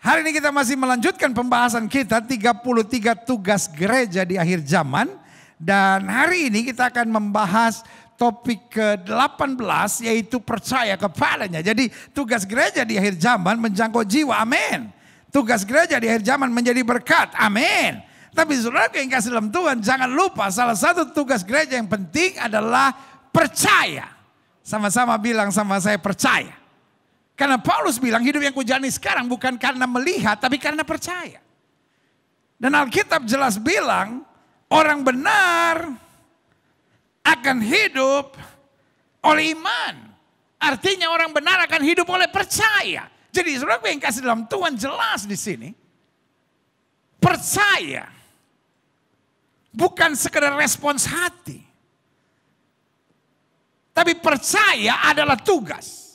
Hari ini kita masih melanjutkan pembahasan kita 33 tugas gereja di akhir zaman. Dan hari ini kita akan membahas topik ke-18 yaitu percaya kepadanya. Jadi tugas gereja di akhir zaman menjangkau jiwa, amin. Tugas gereja di akhir zaman menjadi berkat, amin. Tapi saudara yang kasih dalam Tuhan, jangan lupa salah satu tugas gereja yang penting adalah percaya. Sama-sama bilang sama saya, percaya. Karena Paulus bilang hidup yang kujalani sekarang bukan karena melihat tapi karena percaya. Dan Alkitab jelas bilang orang benar akan hidup oleh iman. Artinya orang benar akan hidup oleh percaya. Jadi saudara yang kasih dalam Tuhan jelas di sini. Percaya bukan sekedar respons hati. Tapi percaya adalah tugas.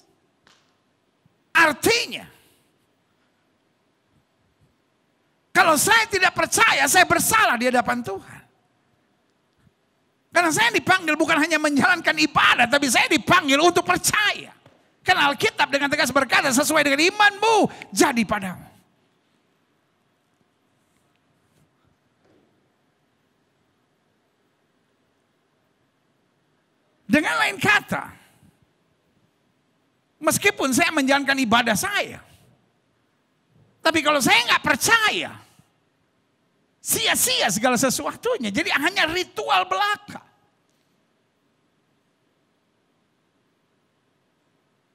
Artinya, kalau saya tidak percaya, saya bersalah di hadapan Tuhan. Karena saya dipanggil bukan hanya menjalankan ibadah, tapi saya dipanggil untuk percaya. Karena Alkitab dengan tegas berkata, sesuai dengan imanmu, jadi padamu. Dengan lain kata, meskipun saya menjalankan ibadah saya, tapi kalau saya nggak percaya, sia-sia segala sesuatunya. Jadi hanya ritual belaka.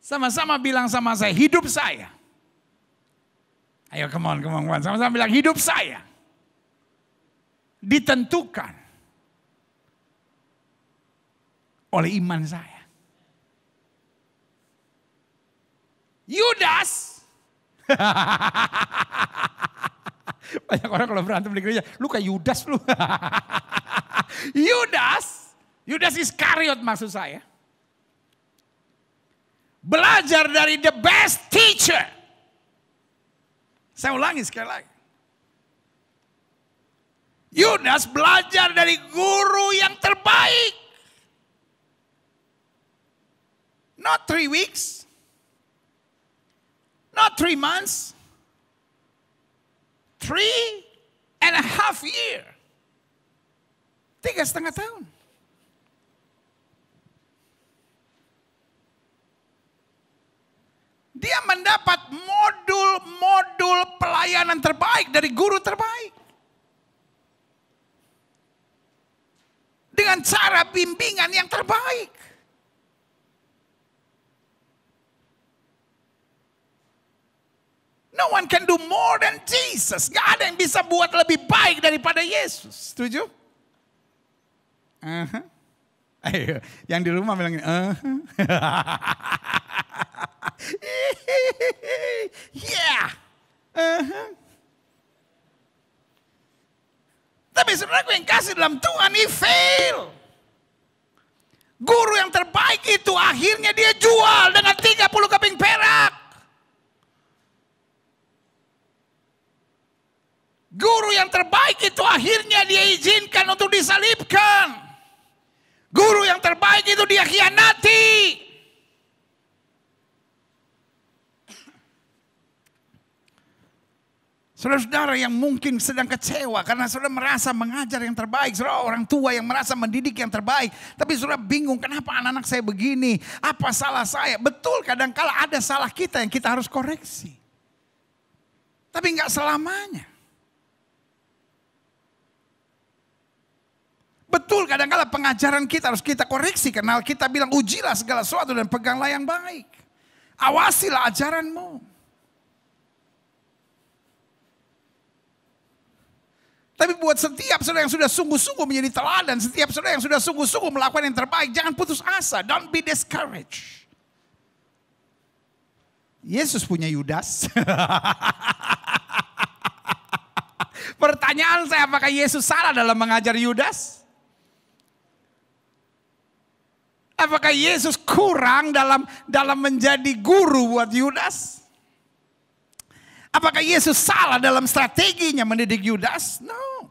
Sama-sama bilang sama saya, hidup saya. Ayo come on. Sama-sama bilang hidup saya ditentukan oleh iman saya. Yudas. Banyak orang kalau berantem di gereja, lu kayak Yudas lu. Yudas Iskariot maksud saya. Belajar dari the best teacher. Saya ulangi sekali lagi. Yudas belajar dari guru yang terbaik. Not 3 weeks. Not 3 months. 3.5 years. 3,5 tahun. Dia mendapat modul pelayanan terbaik dari guru terbaik. Dengan cara bimbingan yang terbaik. No one can do more than Jesus. Gak ada yang bisa buat lebih baik daripada Yesus. Setuju? Ayo, yang di rumah bilang yeah. Tapi saudaraku yang kasih dalam Tuhan, he fail. Guru yang terbaik itu akhirnya dia jual dengan 30 keping perak. Guru yang terbaik itu akhirnya dia izinkan untuk disalibkan. Guru yang terbaik itu dia khianati. Saudara-saudara yang mungkin sedang kecewa karena saudara merasa mengajar yang terbaik. Saudara orang tua yang merasa mendidik yang terbaik. Tapi saudara bingung kenapa anak-anak saya begini. Apa salah saya? Betul kadang-kala ada salah kita yang kita harus koreksi. Tapi enggak selamanya. Betul kadang-kala pengajaran kita harus kita koreksi. Karena kita bilang ujilah segala sesuatu dan peganglah yang baik. Awasilah ajaranmu. Tapi buat setiap saudara yang sudah sungguh-sungguh menjadi teladan. Setiap saudara yang sudah sungguh-sungguh melakukan yang terbaik. Jangan putus asa. Don't be discouraged. Yesus punya Yudas. Pertanyaan saya, apakah Yesus salah dalam mengajar Yudas? Apakah Yesus kurang dalam menjadi guru buat Yudas? Apakah Yesus salah dalam strateginya mendidik Yudas? No.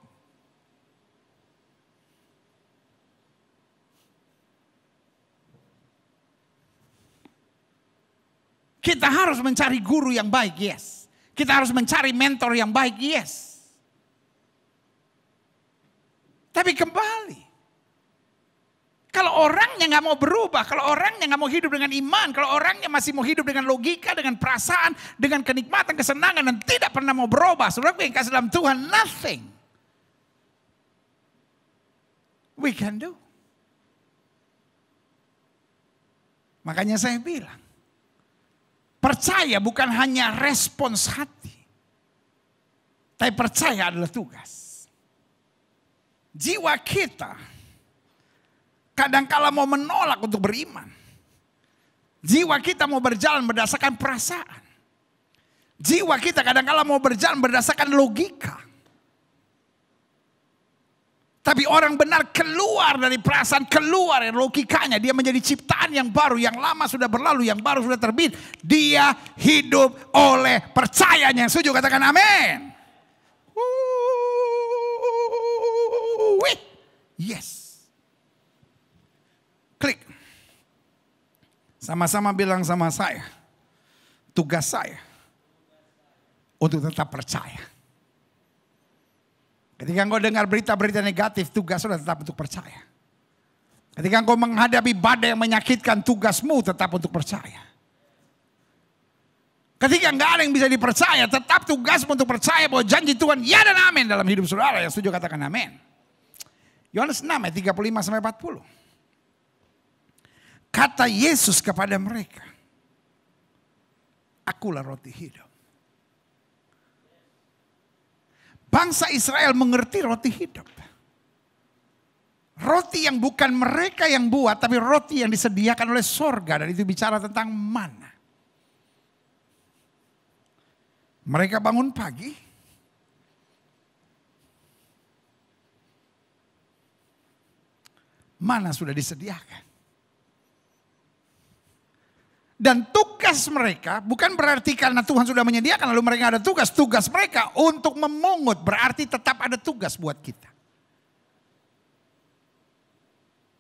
Kita harus mencari guru yang baik, yes. Kita harus mencari mentor yang baik, yes. Tapi kembali, kalau orangnya nggak mau berubah, kalau orangnya nggak mau hidup dengan iman, kalau orangnya masih mau hidup dengan logika, dengan perasaan, dengan kenikmatan, kesenangan, dan tidak pernah mau berubah, saudara yang kasih dalam Tuhan, nothing we can do. Makanya saya bilang, percaya bukan hanya respons hati, tapi percaya adalah tugas. Jiwa kita kadangkala mau menolak untuk beriman. Jiwa kita mau berjalan berdasarkan perasaan. Jiwa kita kadangkala mau berjalan berdasarkan logika. Tapi orang benar keluar dari perasaan, keluar dari logikanya. Dia menjadi ciptaan yang baru, yang lama sudah berlalu, yang baru sudah terbit. Dia hidup oleh percayanya. Yang setuju katakan amin. Yes. Klik. Sama-sama bilang sama saya. Tugas saya untuk tetap percaya. Ketika engkau dengar berita-berita negatif, tugas sudah tetap untuk percaya. Ketika engkau menghadapi badai yang menyakitkan, tugasmu tetap untuk percaya. Ketika enggak ada yang bisa dipercaya, tetap tugasmu untuk percaya bahwa janji Tuhan ya dan amin dalam hidup saudara. Yang setuju katakan amin. Yohanes 6 ayat 35 sampai 40. Kata Yesus kepada mereka, akulah roti hidup. Bangsa Israel mengerti roti hidup. Roti yang bukan mereka yang buat, tapi roti yang disediakan oleh sorga. Dan itu bicara tentang mana. Mereka bangun pagi. Mana sudah disediakan. Dan tugas mereka bukan berarti karena Tuhan sudah menyediakan lalu mereka ada tugas. Tugas mereka untuk memungut berarti tetap ada tugas buat kita.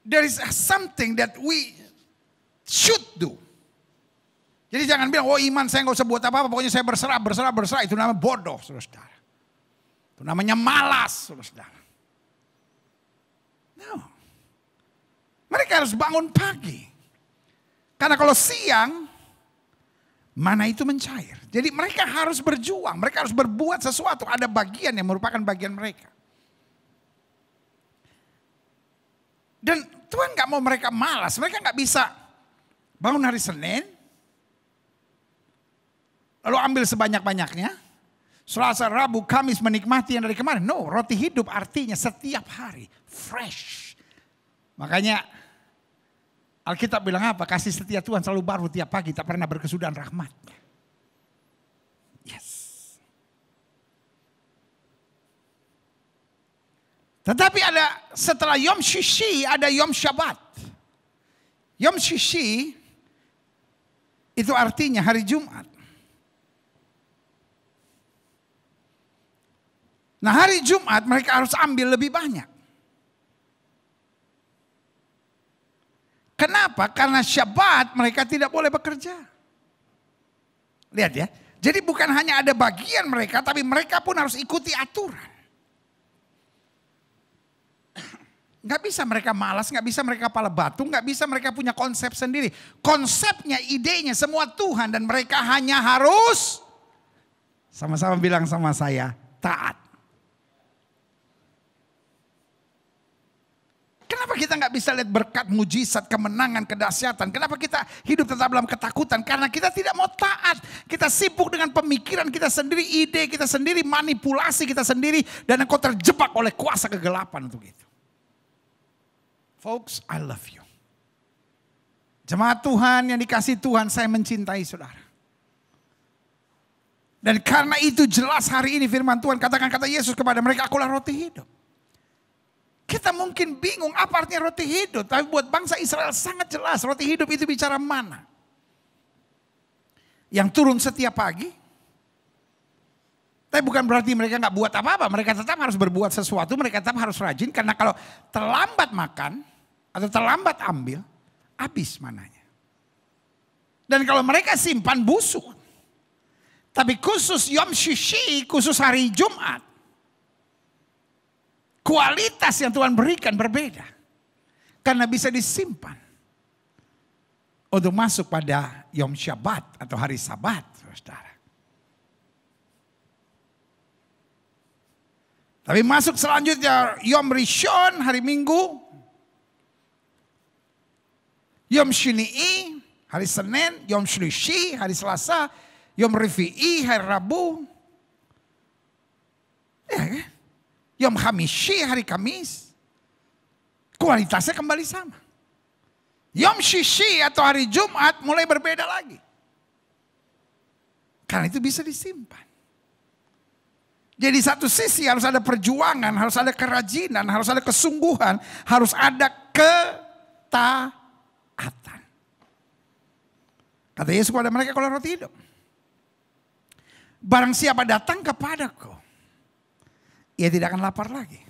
There is something that we should do. Jadi jangan bilang, oh iman saya nggak usah buat apa-apa. Pokoknya saya berserah. Itu namanya bodoh, saudara. Itu namanya malas, saudara. No. Mereka harus bangun pagi. Karena kalau siang, mana itu mencair. Jadi mereka harus berjuang, mereka harus berbuat sesuatu. Ada bagian yang merupakan bagian mereka. Dan Tuhan gak mau mereka malas, mereka gak bisa bangun hari Senin, lalu ambil sebanyak-banyaknya. Selasa, Rabu, Kamis menikmati yang dari kemarin. No, roti hidup artinya setiap hari, fresh. Makanya Alkitab bilang apa? Kasih setia Tuhan selalu baru tiap pagi. Tak pernah berkesudahan rahmatnya. Yes. Tetapi ada setelah Yom Shishi ada Yom Shabbat. Yom Shishi itu artinya hari Jumat. Nah hari Jumat mereka harus ambil lebih banyak. Kenapa? Karena Syabat mereka tidak boleh bekerja. Lihat ya. Jadi bukan hanya ada bagian mereka, tapi mereka pun harus ikuti aturan. Gak bisa mereka malas, gak bisa mereka kepala batu, gak bisa mereka punya konsep sendiri. Konsepnya, idenya semua Tuhan dan mereka hanya harus sama-sama bilang sama saya, taat. Kenapa kita nggak bisa lihat berkat, mujizat, kemenangan, kedahsyatan? Kenapa kita hidup tetap dalam ketakutan? Karena kita tidak mau taat. Kita sibuk dengan pemikiran kita sendiri, ide kita sendiri, manipulasi kita sendiri. Dan engkau terjebak oleh kuasa kegelapan untuk itu. Folks, I love you. Jemaat Tuhan yang dikasih Tuhan, saya mencintai saudara. Dan karena itu jelas hari ini firman Tuhan katakan kata Yesus kepada mereka, akulah roti hidup. Kita mungkin bingung apa artinya roti hidup. Tapi buat bangsa Israel sangat jelas. Roti hidup itu bicara mana? Yang turun setiap pagi. Tapi bukan berarti mereka gak buat apa-apa. Mereka tetap harus berbuat sesuatu. Mereka tetap harus rajin. Karena kalau terlambat makan. Atau terlambat ambil. Habis mananya. Dan kalau mereka simpan busuk. Tapi khusus Yom Shishi, khusus hari Jumat, kualitas yang Tuhan berikan berbeda. Karena bisa disimpan untuk masuk pada Yom Shabbat atau hari Sabat, saudara. Tapi masuk selanjutnya Yom Rishon, hari Minggu. Yom Shini'i, hari Senin. Yom Shlishi, hari Selasa. Yom Revi'i, hari Rabu. Ya kan? Yom Hamishi, hari Kamis. Kualitasnya kembali sama. Yom Shishi atau hari Jumat mulai berbeda lagi. Karena itu bisa disimpan. Jadi satu sisi harus ada perjuangan, harus ada kerajinan, harus ada kesungguhan, harus ada ketaatan. Kata Yesus kepada mereka, kalau roti hidup. Barang siapa datang kepadaku, ia tidak akan lapar lagi.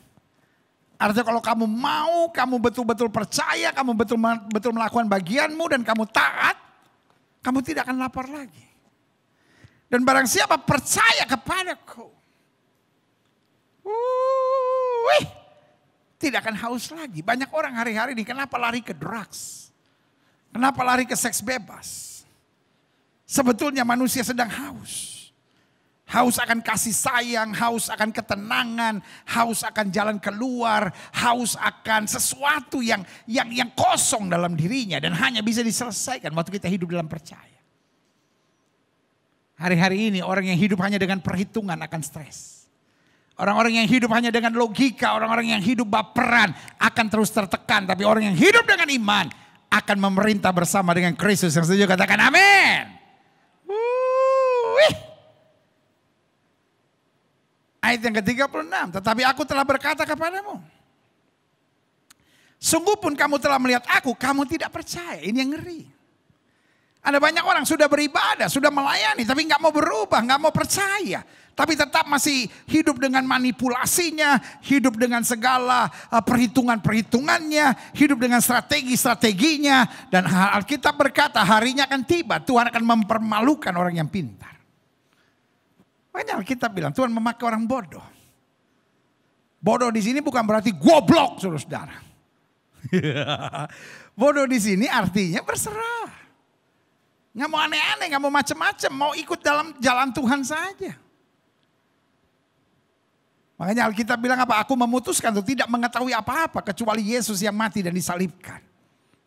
Artinya kalau kamu mau, kamu betul-betul percaya, kamu betul-betul melakukan bagianmu dan kamu taat, kamu tidak akan lapar lagi. Dan barang siapa percaya kepadaku, tidak akan haus lagi. Banyak orang hari-hari ini kenapa lari ke drugs? Kenapa lari ke seks bebas? Sebetulnya manusia sedang haus. Haus akan kasih sayang, haus akan ketenangan, haus akan jalan keluar, haus akan sesuatu yang kosong dalam dirinya dan hanya bisa diselesaikan waktu kita hidup dalam percaya. Hari-hari ini orang yang hidup hanya dengan perhitungan akan stres. Orang-orang yang hidup hanya dengan logika, orang-orang yang hidup baperan akan terus tertekan. Tapi orang yang hidup dengan iman akan memerintah bersama dengan Kristus. Yang setuju katakan amin. Ayat yang ke-36, tetapi aku telah berkata kepadamu. Sungguh pun kamu telah melihat aku, kamu tidak percaya. Ini yang ngeri. Ada banyak orang sudah beribadah, sudah melayani, tapi nggak mau berubah, nggak mau percaya. Tapi tetap masih hidup dengan manipulasinya, hidup dengan segala perhitungan-perhitungannya, hidup dengan strategi-strateginya. Dan Alkitab berkata harinya akan tiba, Tuhan akan mempermalukan orang yang pintar. Makanya Alkitab bilang Tuhan memakai orang bodoh. Bodoh di sini bukan berarti goblok, saudara. Bodoh di sini artinya berserah. Nggak mau aneh-aneh, nggak mau macam-macam, mau ikut dalam jalan Tuhan saja. Makanya Alkitab bilang apa? Aku memutuskan untuk tidak mengetahui apa-apa kecuali Yesus yang mati dan disalibkan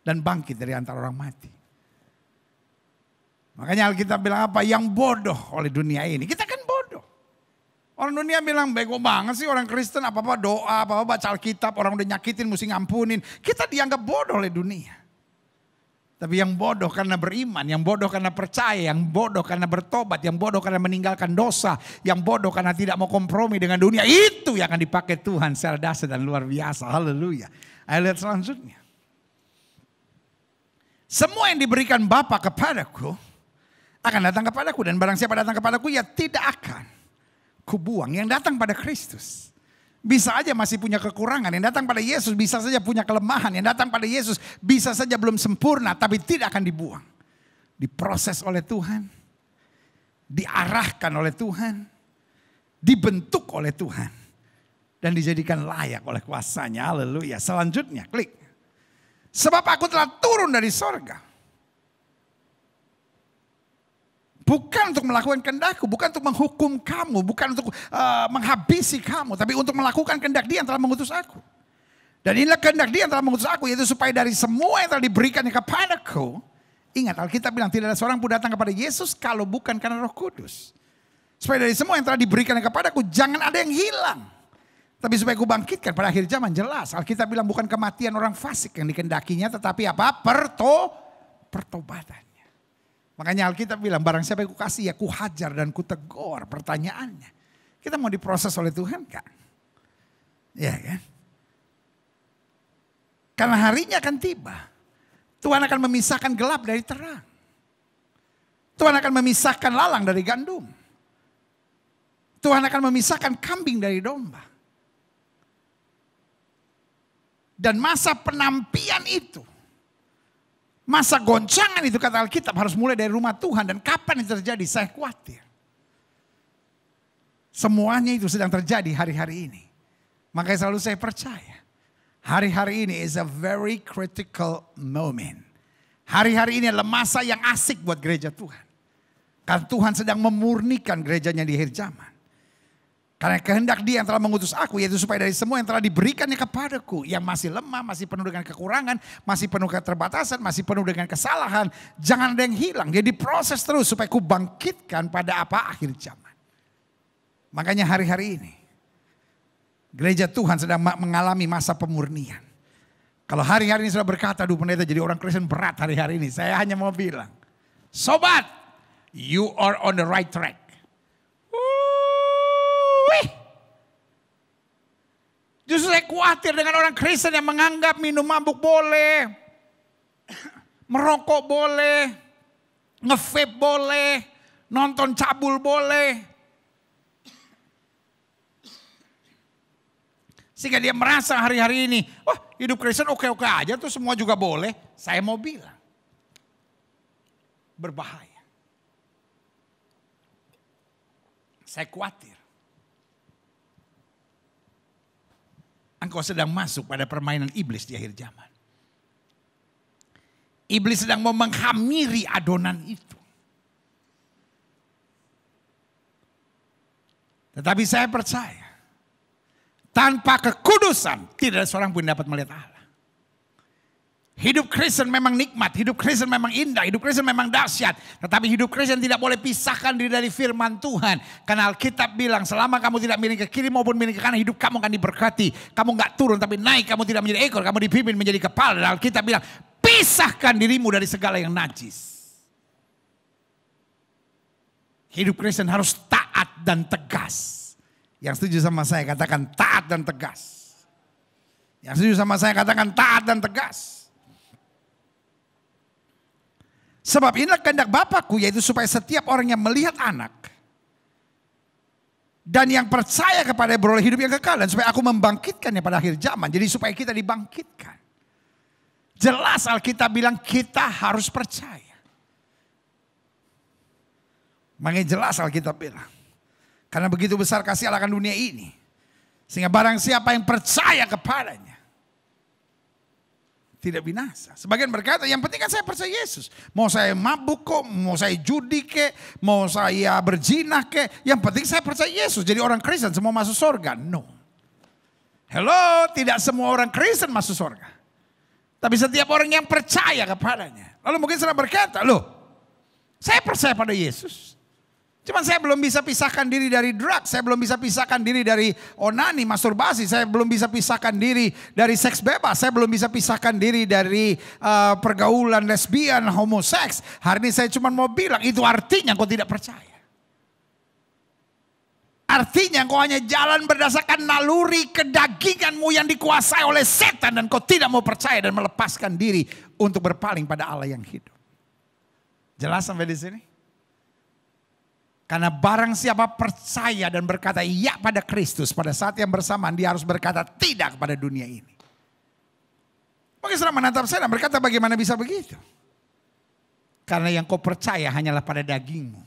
dan bangkit dari antara orang mati. Makanya Alkitab bilang apa? Yang bodoh oleh dunia ini. Kita kan bodoh. Orang dunia bilang bego banget sih orang Kristen. Apa-apa doa, apa-apa baca Alkitab. Orang udah nyakitin mesti ngampunin. Kita dianggap bodoh oleh dunia. Tapi yang bodoh karena beriman. Yang bodoh karena percaya. Yang bodoh karena bertobat. Yang bodoh karena meninggalkan dosa. Yang bodoh karena tidak mau kompromi dengan dunia. Itu yang akan dipakai Tuhan secara dahsyat dan luar biasa. Haleluya. Ayat selanjutnya. Semua yang diberikan Bapa kepadaku akan datang kepadaku, dan barang siapa datang kepadaku ya tidak akan kubuang. Yang datang pada Kristus bisa aja masih punya kekurangan, yang datang pada Yesus bisa saja punya kelemahan, yang datang pada Yesus bisa saja belum sempurna, tapi tidak akan dibuang. Diproses oleh Tuhan, diarahkan oleh Tuhan, dibentuk oleh Tuhan, dan dijadikan layak oleh kuasanya. Haleluya. Selanjutnya klik. Sebab aku telah turun dari sorga. Bukan untuk melakukan kehendakku, bukan untuk menghukum kamu, bukan untuk menghabisi kamu, tapi untuk melakukan kehendak Dia yang telah mengutus aku. Dan inilah kehendak Dia yang telah mengutus aku, yaitu supaya dari semua yang telah diberikannya kepadaku, ingat Alkitab bilang tidak ada seorang pun datang kepada Yesus kalau bukan karena Roh Kudus. Supaya dari semua yang telah diberikannya kepadaku, jangan ada yang hilang. Tapi supaya aku bangkitkan pada akhir zaman, jelas Alkitab bilang bukan kematian orang fasik yang dikendakinya, tetapi apa? Pertobatan. Makanya Alkitab bilang barang siapa yang ku kasih ya ku hajar dan ku tegur. Pertanyaannya, kita mau diproses oleh Tuhan kan? Ya kan? Karena harinya akan tiba. Tuhan akan memisahkan gelap dari terang. Tuhan akan memisahkan lalang dari gandum. Tuhan akan memisahkan kambing dari domba. Dan masa penampian itu, masa goncangan itu kata Alkitab harus mulai dari rumah Tuhan. Dan kapan itu terjadi? Saya khawatir. Semuanya itu sedang terjadi hari-hari ini. Makanya selalu saya percaya. Hari-hari ini is a very critical moment. Hari-hari ini adalah masa yang asik buat gereja Tuhan. Karena Tuhan sedang memurnikan gerejanya di akhir zaman. Karena kehendak Dia yang telah mengutus aku, yaitu supaya dari semua yang telah diberikannya kepadaku, yang masih lemah, masih penuh dengan kekurangan, masih penuh keterbatasan, masih penuh dengan kesalahan, jangan ada yang hilang. Dia diproses terus supaya ku bangkitkan pada apa? Akhir zaman. Makanya hari-hari ini gereja Tuhan sedang mengalami masa pemurnian. Kalau hari-hari ini sudah berkata, aduh pendeta jadi orang Kristen berat hari-hari ini. Saya hanya mau bilang, sobat, you are on the right track. Justru saya khawatir dengan orang Kristen yang menganggap minum mabuk boleh, merokok boleh, nge-vape boleh, nonton cabul boleh. Sehingga dia merasa hari-hari ini, wah hidup Kristen oke-oke aja tuh semua juga boleh. Saya mau bilang, berbahaya. Saya khawatir. Engkau sedang masuk pada permainan iblis di akhir zaman. Iblis sedang mau menghamiri adonan itu. Tetapi saya percaya, tanpa kekudusan tidak ada seorang pun dapat melihat Allah. Hidup Kristen memang nikmat, hidup Kristen memang indah, hidup Kristen memang dahsyat. Tetapi hidup Kristen tidak boleh pisahkan diri dari firman Tuhan. Karena Alkitab bilang selama kamu tidak miring ke kiri maupun miring ke kanan, hidup kamu akan diberkati. Kamu gak turun tapi naik, kamu tidak menjadi ekor, kamu dipimpin menjadi kepala. Dan Alkitab bilang pisahkan dirimu dari segala yang najis. Hidup Kristen harus taat dan tegas. Yang setuju sama saya katakan taat dan tegas. Yang setuju sama saya katakan taat dan tegas. Sebab inilah kehendak Bapakku, yaitu supaya setiap orang yang melihat anak dan yang percaya kepada beroleh hidup yang kekal, dan supaya aku membangkitkannya pada akhir zaman. Jadi supaya kita dibangkitkan. Jelas Alkitab bilang kita harus percaya. Makanya jelas Alkitab bilang, karena begitu besar kasih Allah akan dunia ini, sehingga barang siapa yang percaya kepadanya tidak binasa. Sebagian berkata, yang penting kan saya percaya Yesus. Mau saya mabuk kok, mau saya judi kek, mau saya berzina kek. Yang penting saya percaya Yesus. Jadi orang Kristen semua masuk surga. No. Hello, tidak semua orang Kristen masuk surga. Tapi setiap orang yang percaya kepadanya. Lalu mungkin saudara berkata, loh saya percaya pada Yesus. Cuman saya belum bisa pisahkan diri dari drugs, saya belum bisa pisahkan diri dari onani, masturbasi, saya belum bisa pisahkan diri dari seks bebas, saya belum bisa pisahkan diri dari pergaulan lesbian, homoseks. Hari ini saya cuma mau bilang itu artinya kau tidak percaya. Artinya kau hanya jalan berdasarkan naluri kedaginganmu yang dikuasai oleh setan dan kau tidak mau percaya dan melepaskan diri untuk berpaling pada Allah yang hidup. Jelas sampai di sini? Karena barang siapa percaya dan berkata iya pada Kristus, pada saat yang bersamaan dia harus berkata tidak kepada dunia ini. Mungkin saudara menatap saya dan berkata bagaimana bisa begitu? Karena yang kau percaya hanyalah pada dagingmu.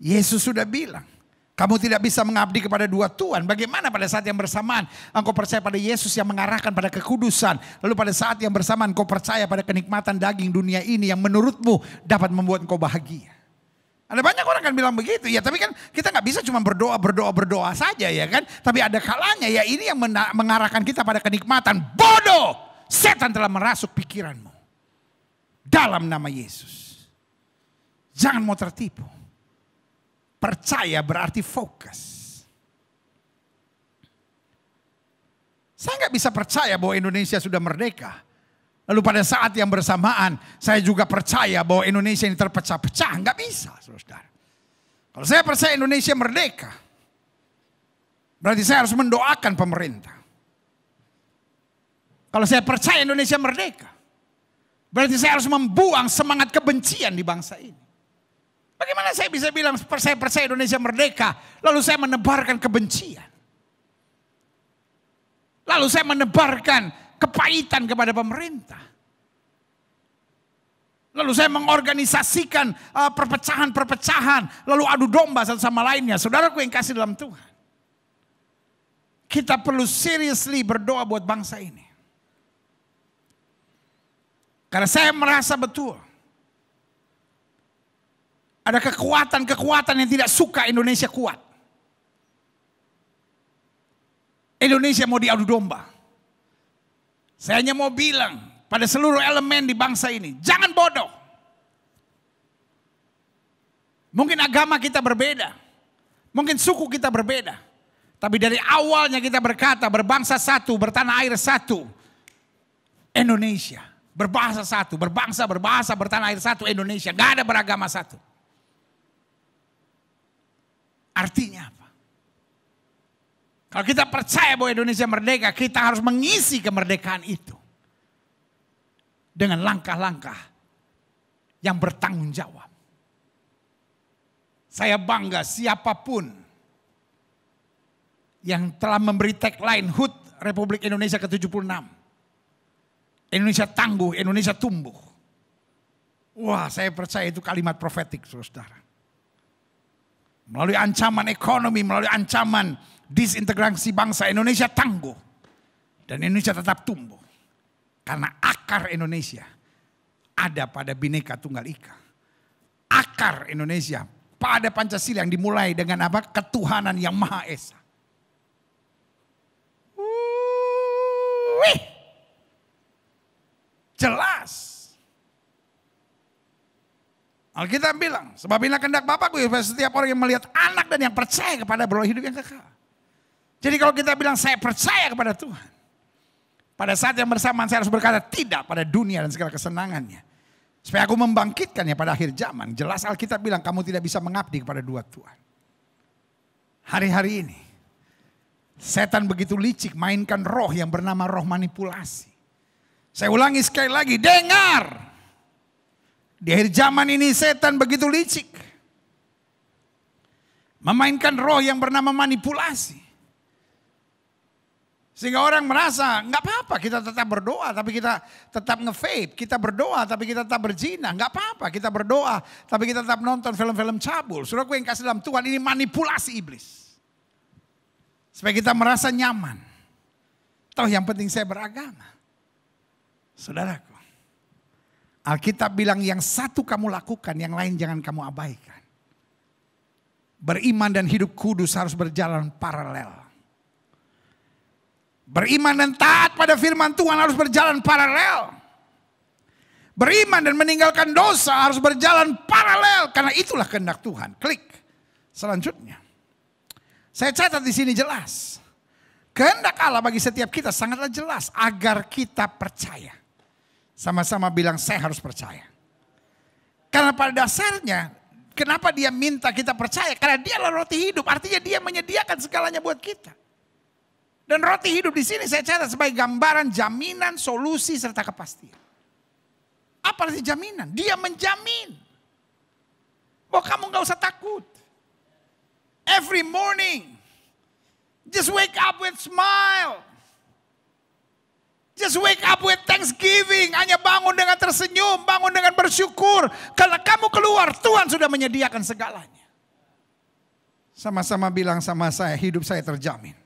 Yesus sudah bilang, kamu tidak bisa mengabdi kepada dua Tuhan. Bagaimana pada saat yang bersamaan engkau percaya pada Yesus yang mengarahkan pada kekudusan. Lalu pada saat yang bersamaan engkau percaya pada kenikmatan daging dunia ini yang menurutmu dapat membuat engkau bahagia. Ada banyak orang kan bilang begitu, ya tapi kan kita nggak bisa cuma berdoa saja ya kan. Tapi ada kalanya ya ini yang mengarahkan kita pada kenikmatan. Bodoh, setan telah merasuk pikiranmu. Dalam nama Yesus. Jangan mau tertipu. Percaya berarti fokus. Saya nggak bisa percaya bahwa Indonesia sudah merdeka. Lalu pada saat yang bersamaan saya juga percaya bahwa Indonesia ini terpecah-pecah. Enggak bisa saudara. Kalau saya percaya Indonesia merdeka, berarti saya harus mendoakan pemerintah. Kalau saya percaya Indonesia merdeka, berarti saya harus membuang semangat kebencian di bangsa ini. Bagaimana saya bisa bilang saya percaya Indonesia merdeka, lalu saya menebarkan kebencian. Lalu saya menebarkan kepahitan kepada pemerintah. Lalu saya mengorganisasikan perpecahan-perpecahan. Lalu adu domba satu sama lainnya. Saudaraku yang kasih dalam Tuhan. Kita perlu seriously berdoa buat bangsa ini. Karena saya merasa betul. Ada kekuatan-kekuatan yang tidak suka Indonesia kuat. Indonesia mau diadu domba. Saya hanya mau bilang pada seluruh elemen di bangsa ini, jangan bodoh. Mungkin agama kita berbeda. Mungkin suku kita berbeda. Tapi dari awalnya kita berkata berbangsa satu, bertanah air satu. Indonesia. Berbahasa satu, berbangsa, berbahasa, bertanah air satu, Indonesia. Gak ada beragama satu. Artinya apa? Kalau kita percaya bahwa Indonesia merdeka, kita harus mengisi kemerdekaan itu. Dengan langkah-langkah yang bertanggung jawab. Saya bangga siapapun yang telah memberi tagline HUT Republik Indonesia ke-76. Indonesia tangguh, Indonesia tumbuh. Wah, saya percaya itu kalimat profetik, saudara. Melalui ancaman ekonomi, melalui ancaman disintegrasi bangsa, Indonesia tangguh. Dan Indonesia tetap tumbuh. Karena akar Indonesia ada pada Bhinneka Tunggal Ika. Akar Indonesia pada Pancasila yang dimulai dengan apa? Ketuhanan yang Maha Esa. Wih. Jelas. Alkitab bilang, sebab inilah kehendak Bapakku ya setiap orang yang melihat anak dan yang percaya kepada beroleh hidup yang kekal. Jadi kalau kita bilang saya percaya kepada Tuhan. Pada saat yang bersamaan saya harus berkata tidak pada dunia dan segala kesenangannya. Supaya aku membangkitkannya pada akhir zaman. Jelas Alkitab bilang kamu tidak bisa mengabdi kepada dua Tuhan. Hari-hari ini. Setan begitu licik mainkan roh yang bernama roh manipulasi. Saya ulangi sekali lagi, dengar. Di akhir zaman ini setan begitu licik. Memainkan roh yang bernama manipulasi. Sehingga orang merasa nggak apa-apa kita tetap berdoa tapi kita tetap nge-vape. Kita berdoa tapi kita tetap berzina. Nggak apa-apa kita berdoa tapi kita tetap nonton film-film cabul. Saudaraku yang kasih dalam Tuhan, ini manipulasi iblis. Supaya kita merasa nyaman. Toh yang penting saya beragama. Saudaraku. Alkitab bilang yang satu kamu lakukan, yang lain jangan kamu abaikan. Beriman dan hidup kudus harus berjalan paralel. Beriman dan taat pada firman Tuhan harus berjalan paralel. Beriman dan meninggalkan dosa harus berjalan paralel. Karena itulah kehendak Tuhan. Klik. Selanjutnya. Saya catat di sini jelas. Kehendak Allah bagi setiap kita sangatlah jelas. Agar kita percaya. Sama-sama bilang saya harus percaya. Karena pada dasarnya kenapa dia minta kita percaya? Karena dia adalah roti hidup. Artinya dia menyediakan segalanya buat kita. Dan roti hidup di sini saya catat sebagai gambaran jaminan, solusi serta kepastian. Apa arti jaminan? Dia menjamin bahwa kamu gak usah takut. Every morning, just wake up with smile. Just wake up with thanksgiving. Hanya bangun dengan tersenyum, bangun dengan bersyukur. Karena kamu keluar, Tuhan sudah menyediakan segalanya. Sama-sama bilang sama saya, hidup saya terjamin.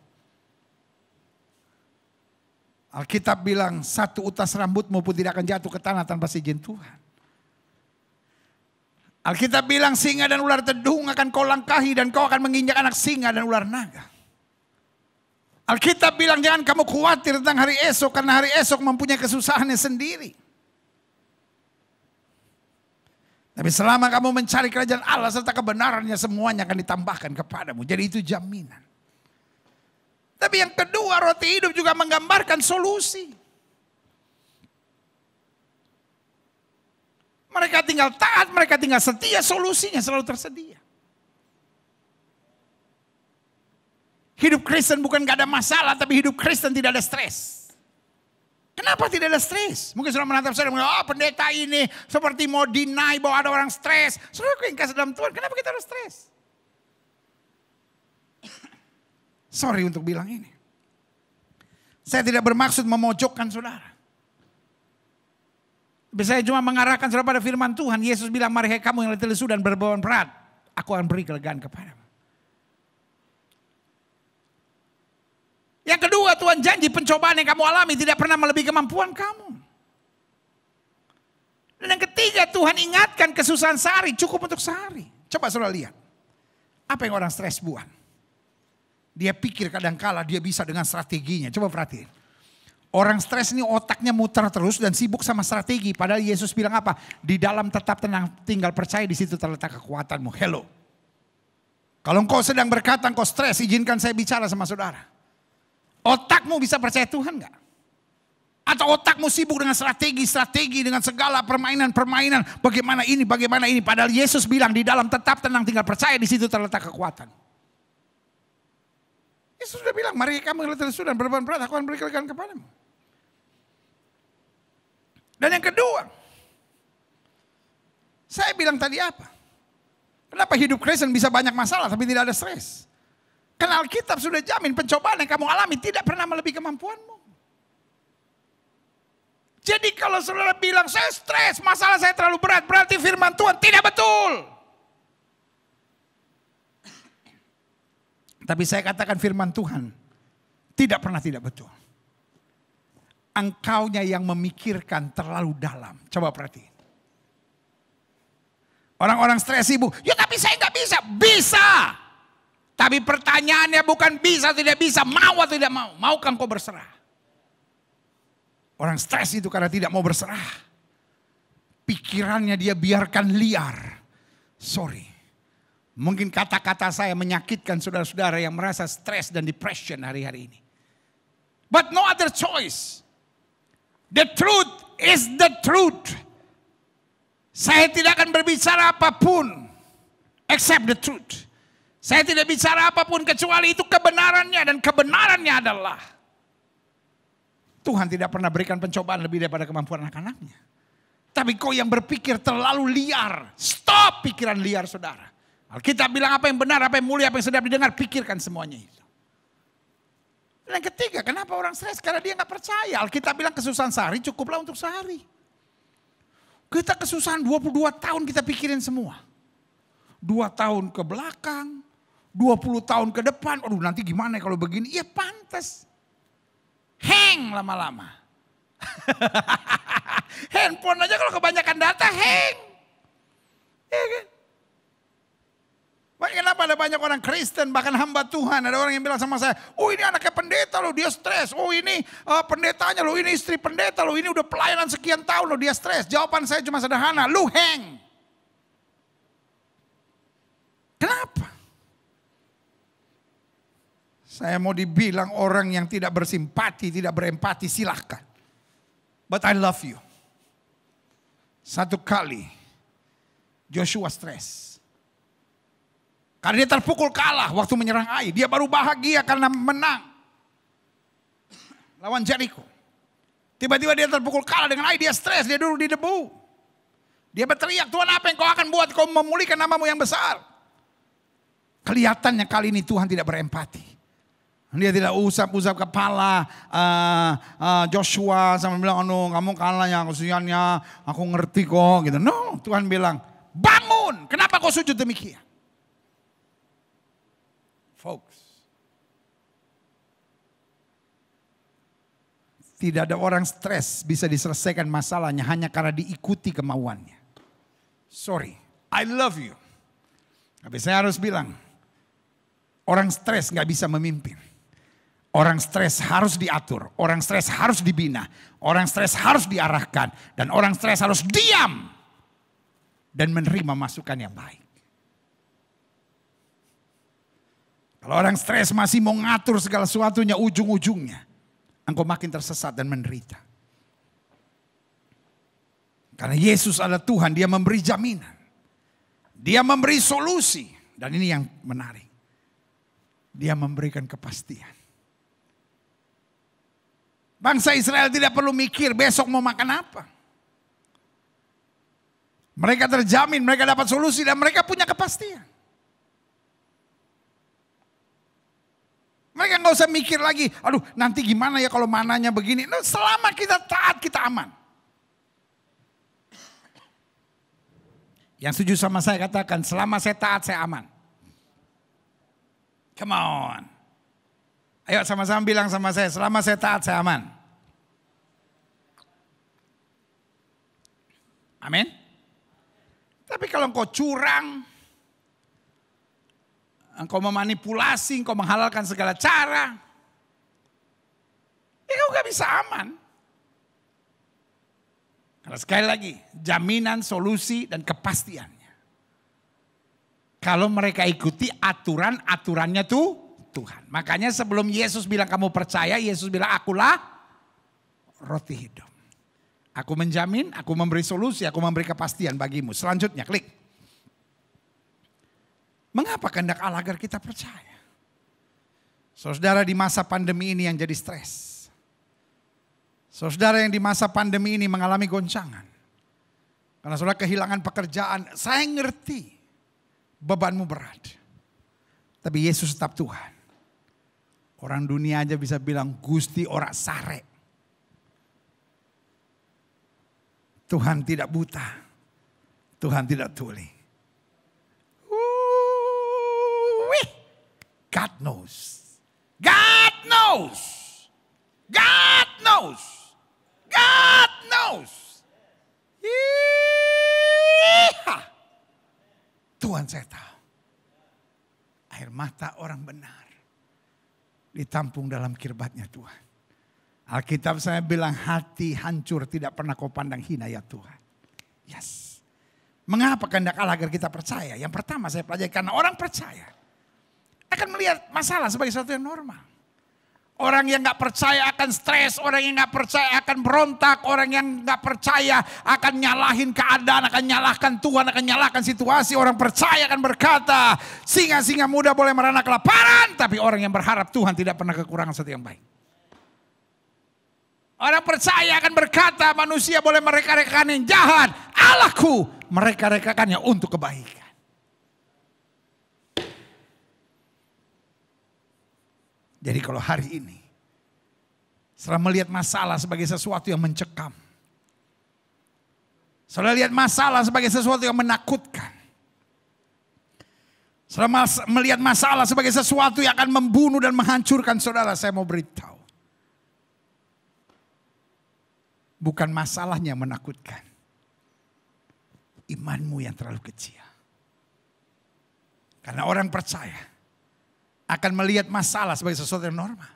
Alkitab bilang satu utas rambutmu pun tidak akan jatuh ke tanah tanpa izin Tuhan. Alkitab bilang singa dan ular tedung akan kau langkahi dan kau akan menginjak anak singa dan ular naga. Alkitab bilang jangan kamu khawatir tentang hari esok karena hari esok mempunyai kesusahannya sendiri. Tapi selama kamu mencari kerajaan Allah serta kebenarannya semuanya akan ditambahkan kepadamu. Jadi itu jaminan. Tapi yang kedua roti hidup juga menggambarkan solusi. Mereka tinggal taat, mereka tinggal setia, solusinya selalu tersedia. Hidup Kristen bukan gak ada masalah, tapi hidup Kristen tidak ada stres. Kenapa tidak ada stres? Mungkin saudara menatap saya dan mengatakan, pendeta ini seperti mau deny bahwa ada orang stres. Saudara yang kasih dalam Tuhan, kenapa kita harus stres? Sorry untuk bilang ini. Saya tidak bermaksud memojokkan saudara. Saya cuma mengarahkan saudara pada firman Tuhan. Yesus bilang, mari hai kamu yang letih lesu dan berbeban berat, aku akan beri kelegaan kepadamu. Yang kedua, Tuhan janji pencobaan yang kamu alami tidak pernah melebihi kemampuan kamu. Dan yang ketiga, Tuhan ingatkan kesusahan sehari cukup untuk sehari. Coba saudara lihat. Apa yang orang stres buat? Dia pikir kadangkala dia bisa dengan strateginya. Coba perhatiin. Orang stres ini otaknya muter terus dan sibuk sama strategi. Padahal Yesus bilang apa? Di dalam tetap tenang, tinggal percaya, di situ terletak kekuatanmu. Hello. Kalau engkau sedang berkata engkau stres, izinkan saya bicara sama saudara. Otakmu bisa percaya Tuhan enggak? Atau otakmu sibuk dengan strategi, dengan segala permainan. Bagaimana ini. Padahal Yesus bilang di dalam tetap tenang, tinggal percaya, di situ terletak kekuatan. Yesus sudah bilang, mari kamu yang letih lesu dan berbeban berat, aku akan beri kelegaan kepadamu. Dan yang kedua, saya bilang tadi apa? Kenapa hidup Kristen bisa banyak masalah tapi tidak ada stres? Karena Alkitab sudah jamin pencobaan yang kamu alami tidak pernah melebihi kemampuanmu. Jadi kalau saudara bilang saya stres, masalah saya terlalu berat, berarti firman Tuhan tidak betul. Tapi saya katakan firman Tuhan tidak pernah tidak betul. Engkaunya yang memikirkan terlalu dalam. Coba perhatiin. Orang-orang stres sibuk, ya tapi saya nggak bisa. Bisa. Tapi pertanyaannya bukan bisa tidak bisa, mau atau tidak mau. Maukah engkau berserah? Orang stres itu karena tidak mau berserah. Pikirannya dia biarkan liar. Sorry. Mungkin kata-kata saya menyakitkan saudara-saudara yang merasa stres dan depression hari-hari ini. But no other choice. The truth is the truth. Saya tidak akan berbicara apapun except the truth. Saya tidak bicara apapun kecuali itu kebenarannya, dan kebenarannya adalah Tuhan tidak pernah berikan pencobaan lebih daripada kemampuan anak-anaknya. Tapi kau yang berpikir terlalu liar, stop pikiran liar saudara. Alkitab bilang apa yang benar, apa yang mulia, apa yang sedap didengar, pikirkan semuanya itu. Dan yang ketiga, kenapa orang stres? Karena dia gak percaya. Alkitab bilang kesusahan sehari cukuplah untuk sehari. Kita kesusahan 22 tahun kita pikirin semua. 2 tahun ke belakang, 20 tahun ke depan. Aduh nanti gimana kalau begini? Iya pantas. Hang lama-lama. Handphone aja kalau kebanyakan data hang. Iya kan? Kenapa ada banyak orang Kristen, bahkan hamba Tuhan, ada orang yang bilang sama saya, oh ini anaknya pendeta loh, dia stres. Oh ini pendetanya loh, ini istri pendeta loh, ini udah pelayanan sekian tahun loh, dia stres. Jawaban saya cuma sederhana, lu hang. Kenapa? Saya mau dibilang orang yang tidak bersimpati, tidak berempati, silahkan. But I love you. Satu kali Joshua stres. Karena dia terpukul kalah waktu menyerang Ai. Dia baru bahagia karena menang lawan Jericho. Tiba-tiba dia terpukul kalah dengan Ai. Dia stres, dia duduk di debu. Dia berteriak, Tuhan apa yang kau akan buat? Kau memulihkan namamu yang besar. Kelihatannya kali ini Tuhan tidak berempati. Dia tidak usap-usap kepala Joshua sambil bilang, kamu kalah ya, kesiannya, aku ngerti kok. Gitu. No, Tuhan bilang, bangun. Kenapa kau sujud demikian? Folks, tidak ada orang stres bisa diselesaikan masalahnya hanya karena diikuti kemauannya. Sorry, I love you. Tapi saya harus bilang, orang stres gak bisa memimpin. Orang stres harus diatur, orang stres harus dibina, orang stres harus diarahkan, dan orang stres harus diam dan menerima masukan yang baik. Kalau orang stres masih mau ngatur segala sesuatunya, ujung-ujungnya engkau makin tersesat dan menderita. Karena Yesus adalah Tuhan, dia memberi jaminan. Dia memberi solusi. Dan ini yang menarik. Dia memberikan kepastian. Bangsa Israel tidak perlu mikir besok mau makan apa. Mereka terjamin, mereka dapat solusi dan mereka punya kepastian. Mereka gak usah mikir lagi, aduh nanti gimana ya kalau mananya begini. Nah, selama kita taat kita aman. Yang setuju sama saya katakan, selama saya taat saya aman. Come on. Ayo sama-sama bilang sama saya, selama saya taat saya aman. Amin. Tapi kalau engkau curang, engkau memanipulasi, engkau menghalalkan segala cara, ya kau gak bisa aman. Karena sekali lagi, jaminan, solusi, dan kepastiannya. Kalau mereka ikuti aturan-aturannya tuh Tuhan. Makanya sebelum Yesus bilang kamu percaya, Yesus bilang akulah roti hidup. Aku menjamin, aku memberi solusi, aku memberi kepastian bagimu. Selanjutnya, klik. Mengapa kehendak Allah agar kita percaya? Saudara, di masa pandemi ini yang jadi stres. Saudara yang di masa pandemi ini mengalami goncangan. Karena saudara kehilangan pekerjaan. Saya ngerti bebanmu berat. Tapi Yesus tetap Tuhan. Orang dunia aja bisa bilang Gusti ora sare. Tuhan tidak buta. Tuhan tidak tuli. God knows. God knows. God knows. God knows. Yeeha. Tuhan saya tahu. Air mata orang benar ditampung dalam kirbatnya Tuhan. Alkitab saya bilang hati hancur tidak pernah kau pandang hina ya Tuhan. Yes. Mengapa kehendak Allah agar kita percaya? Yang pertama saya pelajari karena orang percaya akan melihat masalah sebagai sesuatu yang normal. Orang yang gak percaya akan stres, orang yang gak percaya akan berontak, orang yang gak percaya akan nyalahin keadaan, akan nyalahkan Tuhan, akan nyalahkan situasi. Orang percaya akan berkata, singa-singa muda boleh merana kelaparan, tapi orang yang berharap Tuhan tidak pernah kekurangan sesuatu yang baik. Orang percaya akan berkata, manusia boleh mereka-rekakan yang jahat, Allahku mereka-rekakannya untuk kebaikan. Jadi kalau hari ini, setelah melihat masalah sebagai sesuatu yang mencekam, setelah lihat masalah sebagai sesuatu yang menakutkan, setelah melihat masalah sebagai sesuatu yang akan membunuh dan menghancurkan saudara, saya mau beritahu. Bukan masalahnya yang menakutkan, imanmu yang terlalu kecil. Karena orang percaya akan melihat masalah sebagai sesuatu yang normal.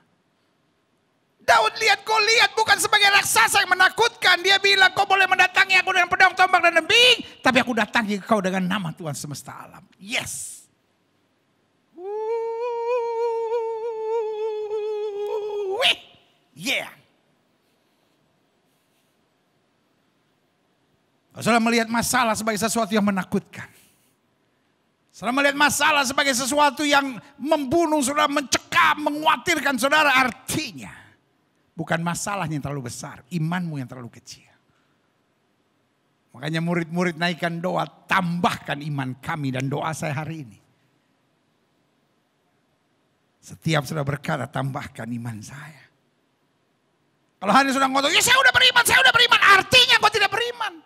Daud kau lihat bukan sebagai raksasa yang menakutkan. Dia bilang kau boleh mendatangi aku dengan pedang, tombak dan lembing. Tapi aku datangi kau dengan nama Tuhan semesta alam. Yes. Yeah. Saudara melihat masalah sebagai sesuatu yang menakutkan. Saudara melihat masalah sebagai sesuatu yang membunuh saudara, mencekam, mengkhawatirkan saudara. Artinya bukan masalahnya yang terlalu besar, imanmu yang terlalu kecil. Makanya murid-murid naikkan doa, tambahkan iman kami, dan doa saya hari ini. Setiap saudara berkata, tambahkan iman saya. Kalau hari ini sudah ngotot, ya saya udah beriman, artinya kau tidak beriman.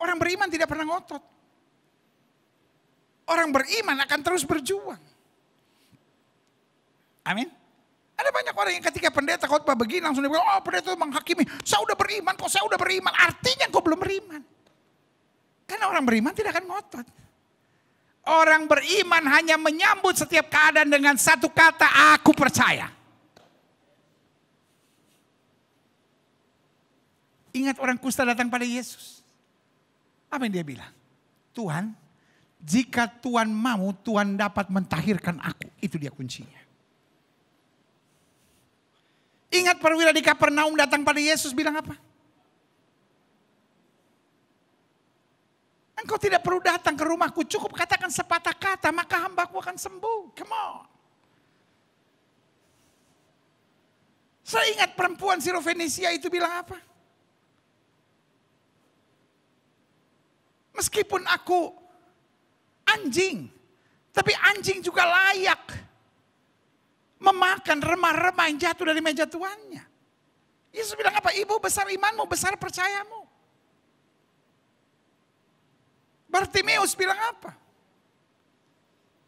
Orang beriman tidak pernah ngotot. Orang beriman akan terus berjuang. Amin. Ada banyak orang yang ketika pendeta khotbah begini langsung dia bilang, oh pendeta itu menghakimi. Saya udah beriman, kok saya udah beriman. Artinya kau belum beriman. Karena orang beriman tidak akan ngotot. Orang beriman hanya menyambut setiap keadaan dengan satu kata, aku percaya. Ingat orang kusta datang pada Yesus. Apa yang dia bilang? Tuhan, jika Tuhan mau, Tuhan dapat mentahirkan aku. Itu dia kuncinya. Ingat perwira di Kapernaum datang pada Yesus bilang apa? Engkau tidak perlu datang ke rumahku, cukup katakan sepatah kata, maka hambaku akan sembuh. Come on. Saya ingat perempuan Sirofenisia itu bilang apa? Meskipun aku anjing, tapi anjing juga layak memakan remah-remah yang jatuh dari meja tuannya. Yesus bilang apa? Ibu besar imanmu, besar percayamu. Bartimeus bilang apa?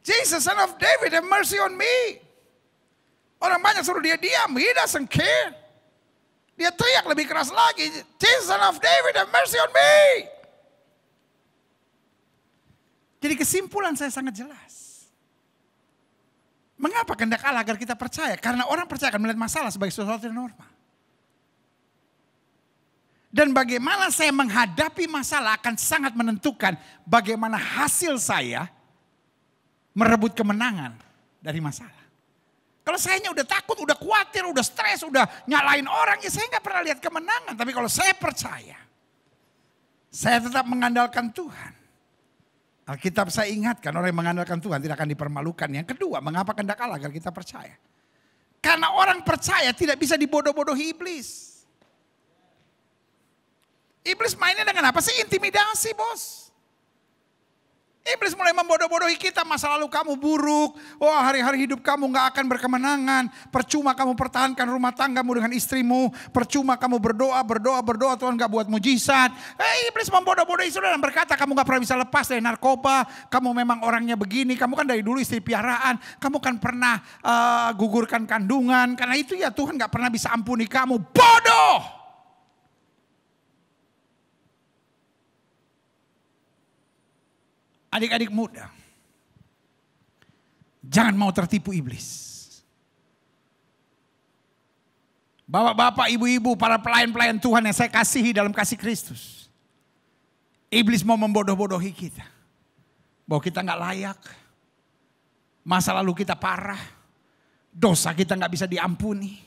Jesus, son of David, have mercy on me. Orang banyak suruh dia diam, he doesn't care. Dia teriak lebih keras lagi, Jesus, son of David, have mercy on me. Jadi kesimpulan saya sangat jelas. Mengapa kehendak Allah agar kita percaya? Karena orang percaya akan melihat masalah sebagai sesuatu yang normal. Dan bagaimana saya menghadapi masalah akan sangat menentukan bagaimana hasil saya merebut kemenangan dari masalah. Kalau sayanya udah takut, udah khawatir, udah stres, udah nyalain orang, ya saya nggak pernah lihat kemenangan. Tapi kalau saya percaya, saya tetap mengandalkan Tuhan. Alkitab saya ingatkan, orang yang mengandalkan Tuhan tidak akan dipermalukan. Yang kedua, mengapa kehendak Allah agar kita percaya? Karena orang percaya tidak bisa dibodoh-bodohi iblis. Iblis mainnya dengan apa sih? Intimidasi, bos. Iblis mulai membodoh-bodohi kita, masa lalu kamu buruk, hari-hari hidup kamu gak akan berkemenangan, percuma kamu pertahankan rumah tanggamu dengan istrimu, percuma kamu berdoa, Tuhan gak buat mujizat. Iblis membodoh-bodohi saudara dan berkata kamu gak pernah bisa lepas dari narkoba, kamu memang orangnya begini, kamu kan dari dulu istri piaraan, kamu kan pernah gugurkan kandungan, karena itu ya Tuhan gak pernah bisa ampuni kamu, bodoh. Adik-adik muda, jangan mau tertipu iblis. Bapak-bapak, ibu-ibu, para pelayan-pelayan Tuhan yang saya kasihi dalam kasih Kristus. Iblis mau membodoh-bodohi kita. Bahwa kita gak layak, masa lalu kita parah, dosa kita gak bisa diampuni,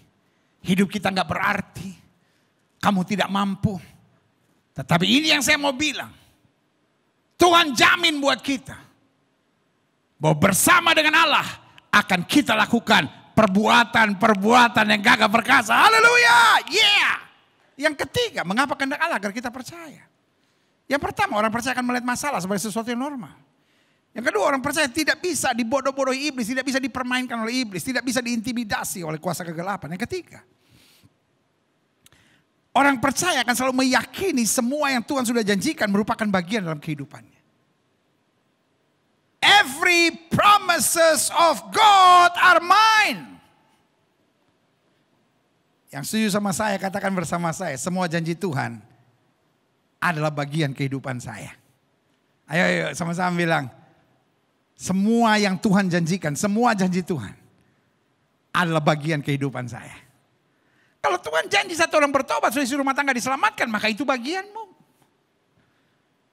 hidup kita gak berarti, kamu tidak mampu. Tetapi ini yang saya mau bilang. Tuhan jamin buat kita bahwa bersama dengan Allah akan kita lakukan perbuatan-perbuatan yang gagah perkasa. Haleluya. Yeah. Yang ketiga, mengapa kehendak Allah agar kita percaya? Yang pertama, orang percaya akan melihat masalah sebagai sesuatu yang normal. Yang kedua, orang percaya tidak bisa dibodoh-bodohi iblis, tidak bisa dipermainkan oleh iblis, tidak bisa diintimidasi oleh kuasa kegelapan. Yang ketiga, orang percaya akan selalu meyakini semua yang Tuhan sudah janjikan merupakan bagian dalam kehidupannya. Every promises of God are mine. Yang setuju sama saya, katakan bersama saya, semua janji Tuhan adalah bagian kehidupan saya. Ayo sama-sama bilang, semua yang Tuhan janjikan, semua janji Tuhan adalah bagian kehidupan saya. Kalau Tuhan janji satu orang bertobat, seluruh rumah tangga diselamatkan, maka itu bagianmu.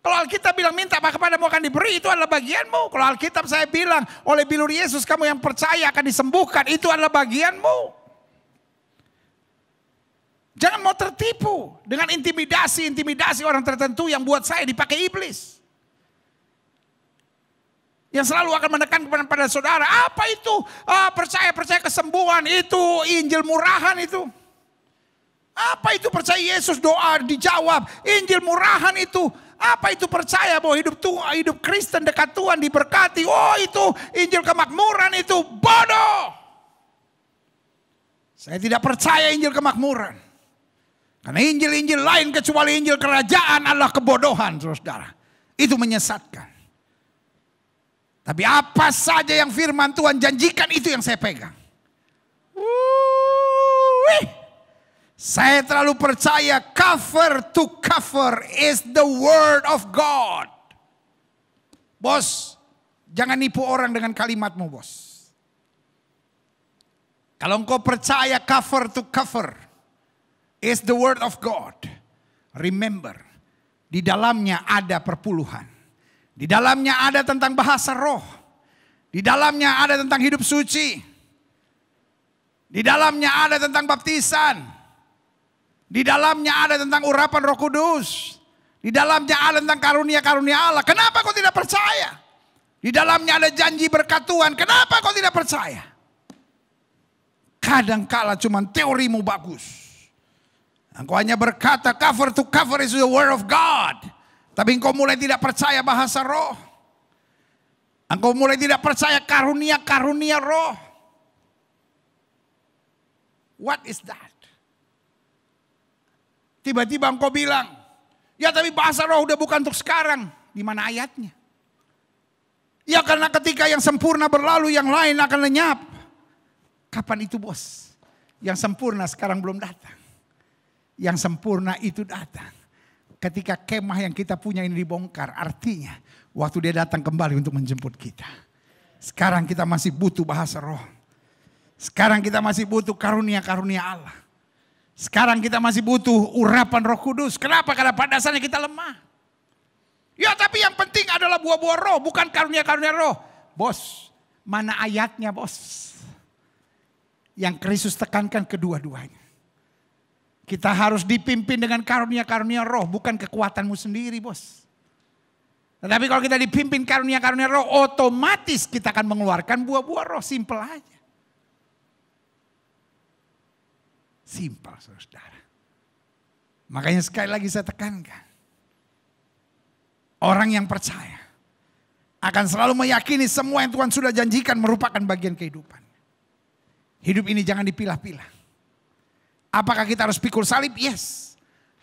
Kalau Alkitab bilang minta maka kepadamu akan diberi, itu adalah bagianmu. Kalau Alkitab saya bilang oleh bilur Yesus kamu yang percaya akan disembuhkan, itu adalah bagianmu. Jangan mau tertipu dengan intimidasi orang tertentu yang buat saya dipakai iblis. Yang selalu akan menekan kepada saudara, apa itu percaya kesembuhan, itu Injil murahan itu. Apa itu percaya Yesus doa dijawab, Injil murahan itu. Apa itu percaya bahwa hidup Kristen dekat Tuhan diberkati, oh itu Injil kemakmuran itu, bodoh. Saya tidak percaya Injil kemakmuran. Karena Injil-Injil lain kecuali Injil kerajaan adalah kebodohan, saudara. Itu menyesatkan. Tapi apa saja yang firman Tuhan janjikan itu yang saya pegang. Saya terlalu percaya cover to cover is the word of God. Bos, jangan nipu orang dengan kalimatmu, bos. Kalau engkau percaya cover to cover is the word of God. Remember, di dalamnya ada perpuluhan. Di dalamnya ada tentang bahasa roh. Di dalamnya ada tentang hidup suci. Di dalamnya ada tentang baptisan. Di dalamnya ada tentang urapan Roh Kudus. Di dalamnya ada tentang karunia-karunia Allah. Kenapa kau tidak percaya? Di dalamnya ada janji berkat Tuhan. Kenapa kau tidak percaya? Kadangkala cuma teorimu bagus. Engkau hanya berkata cover to cover is the word of God. Tapi engkau mulai tidak percaya bahasa roh. Engkau mulai tidak percaya karunia-karunia roh. What is that? Tiba-tiba engkau bilang, ya tapi bahasa roh udah bukan untuk sekarang. Di mana ayatnya? Ya karena ketika yang sempurna berlalu, yang lain akan lenyap. Kapan itu bos? Yang sempurna sekarang belum datang. Yang sempurna itu datang ketika kemah yang kita punya ini dibongkar. Artinya waktu dia datang kembali untuk menjemput kita. Sekarang kita masih butuh bahasa roh. Sekarang kita masih butuh karunia-karunia Allah. Sekarang kita masih butuh urapan Roh Kudus. Kenapa? Karena pada dasarnya kita lemah. Ya tapi yang penting adalah buah-buah roh, bukan karunia-karunia roh. Bos, mana ayatnya bos? Yang Kristus tekankan kedua-duanya. Kita harus dipimpin dengan karunia-karunia roh, bukan kekuatanmu sendiri bos. Tetapi kalau kita dipimpin karunia-karunia roh, otomatis kita akan mengeluarkan buah-buah roh, simple aja. Simple saudara. Makanya sekali lagi saya tekankan. Orang yang percaya akan selalu meyakini semua yang Tuhan sudah janjikan merupakan bagian kehidupan. Hidup ini jangan dipilah-pilah. Apakah kita harus pikul salib? Yes.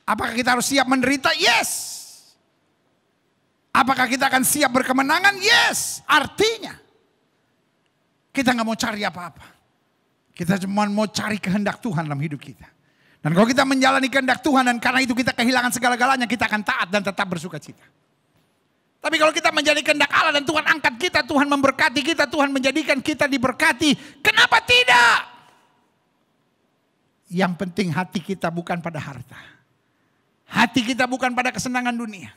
Apakah kita harus siap menderita? Yes. Apakah kita akan siap berkemenangan? Yes. Artinya kita gak mau cari apa-apa. Kita cuma mau cari kehendak Tuhan dalam hidup kita. Dan kalau kita menjalani kehendak Tuhan dan karena itu kita kehilangan segala-galanya, kita akan taat dan tetap bersuka cita. Tapi kalau kita menjadi kehendak Allah dan Tuhan angkat kita, Tuhan memberkati kita, Tuhan menjadikan kita diberkati. Kenapa tidak? Yang penting hati kita bukan pada harta. Hati kita bukan pada kesenangan dunia.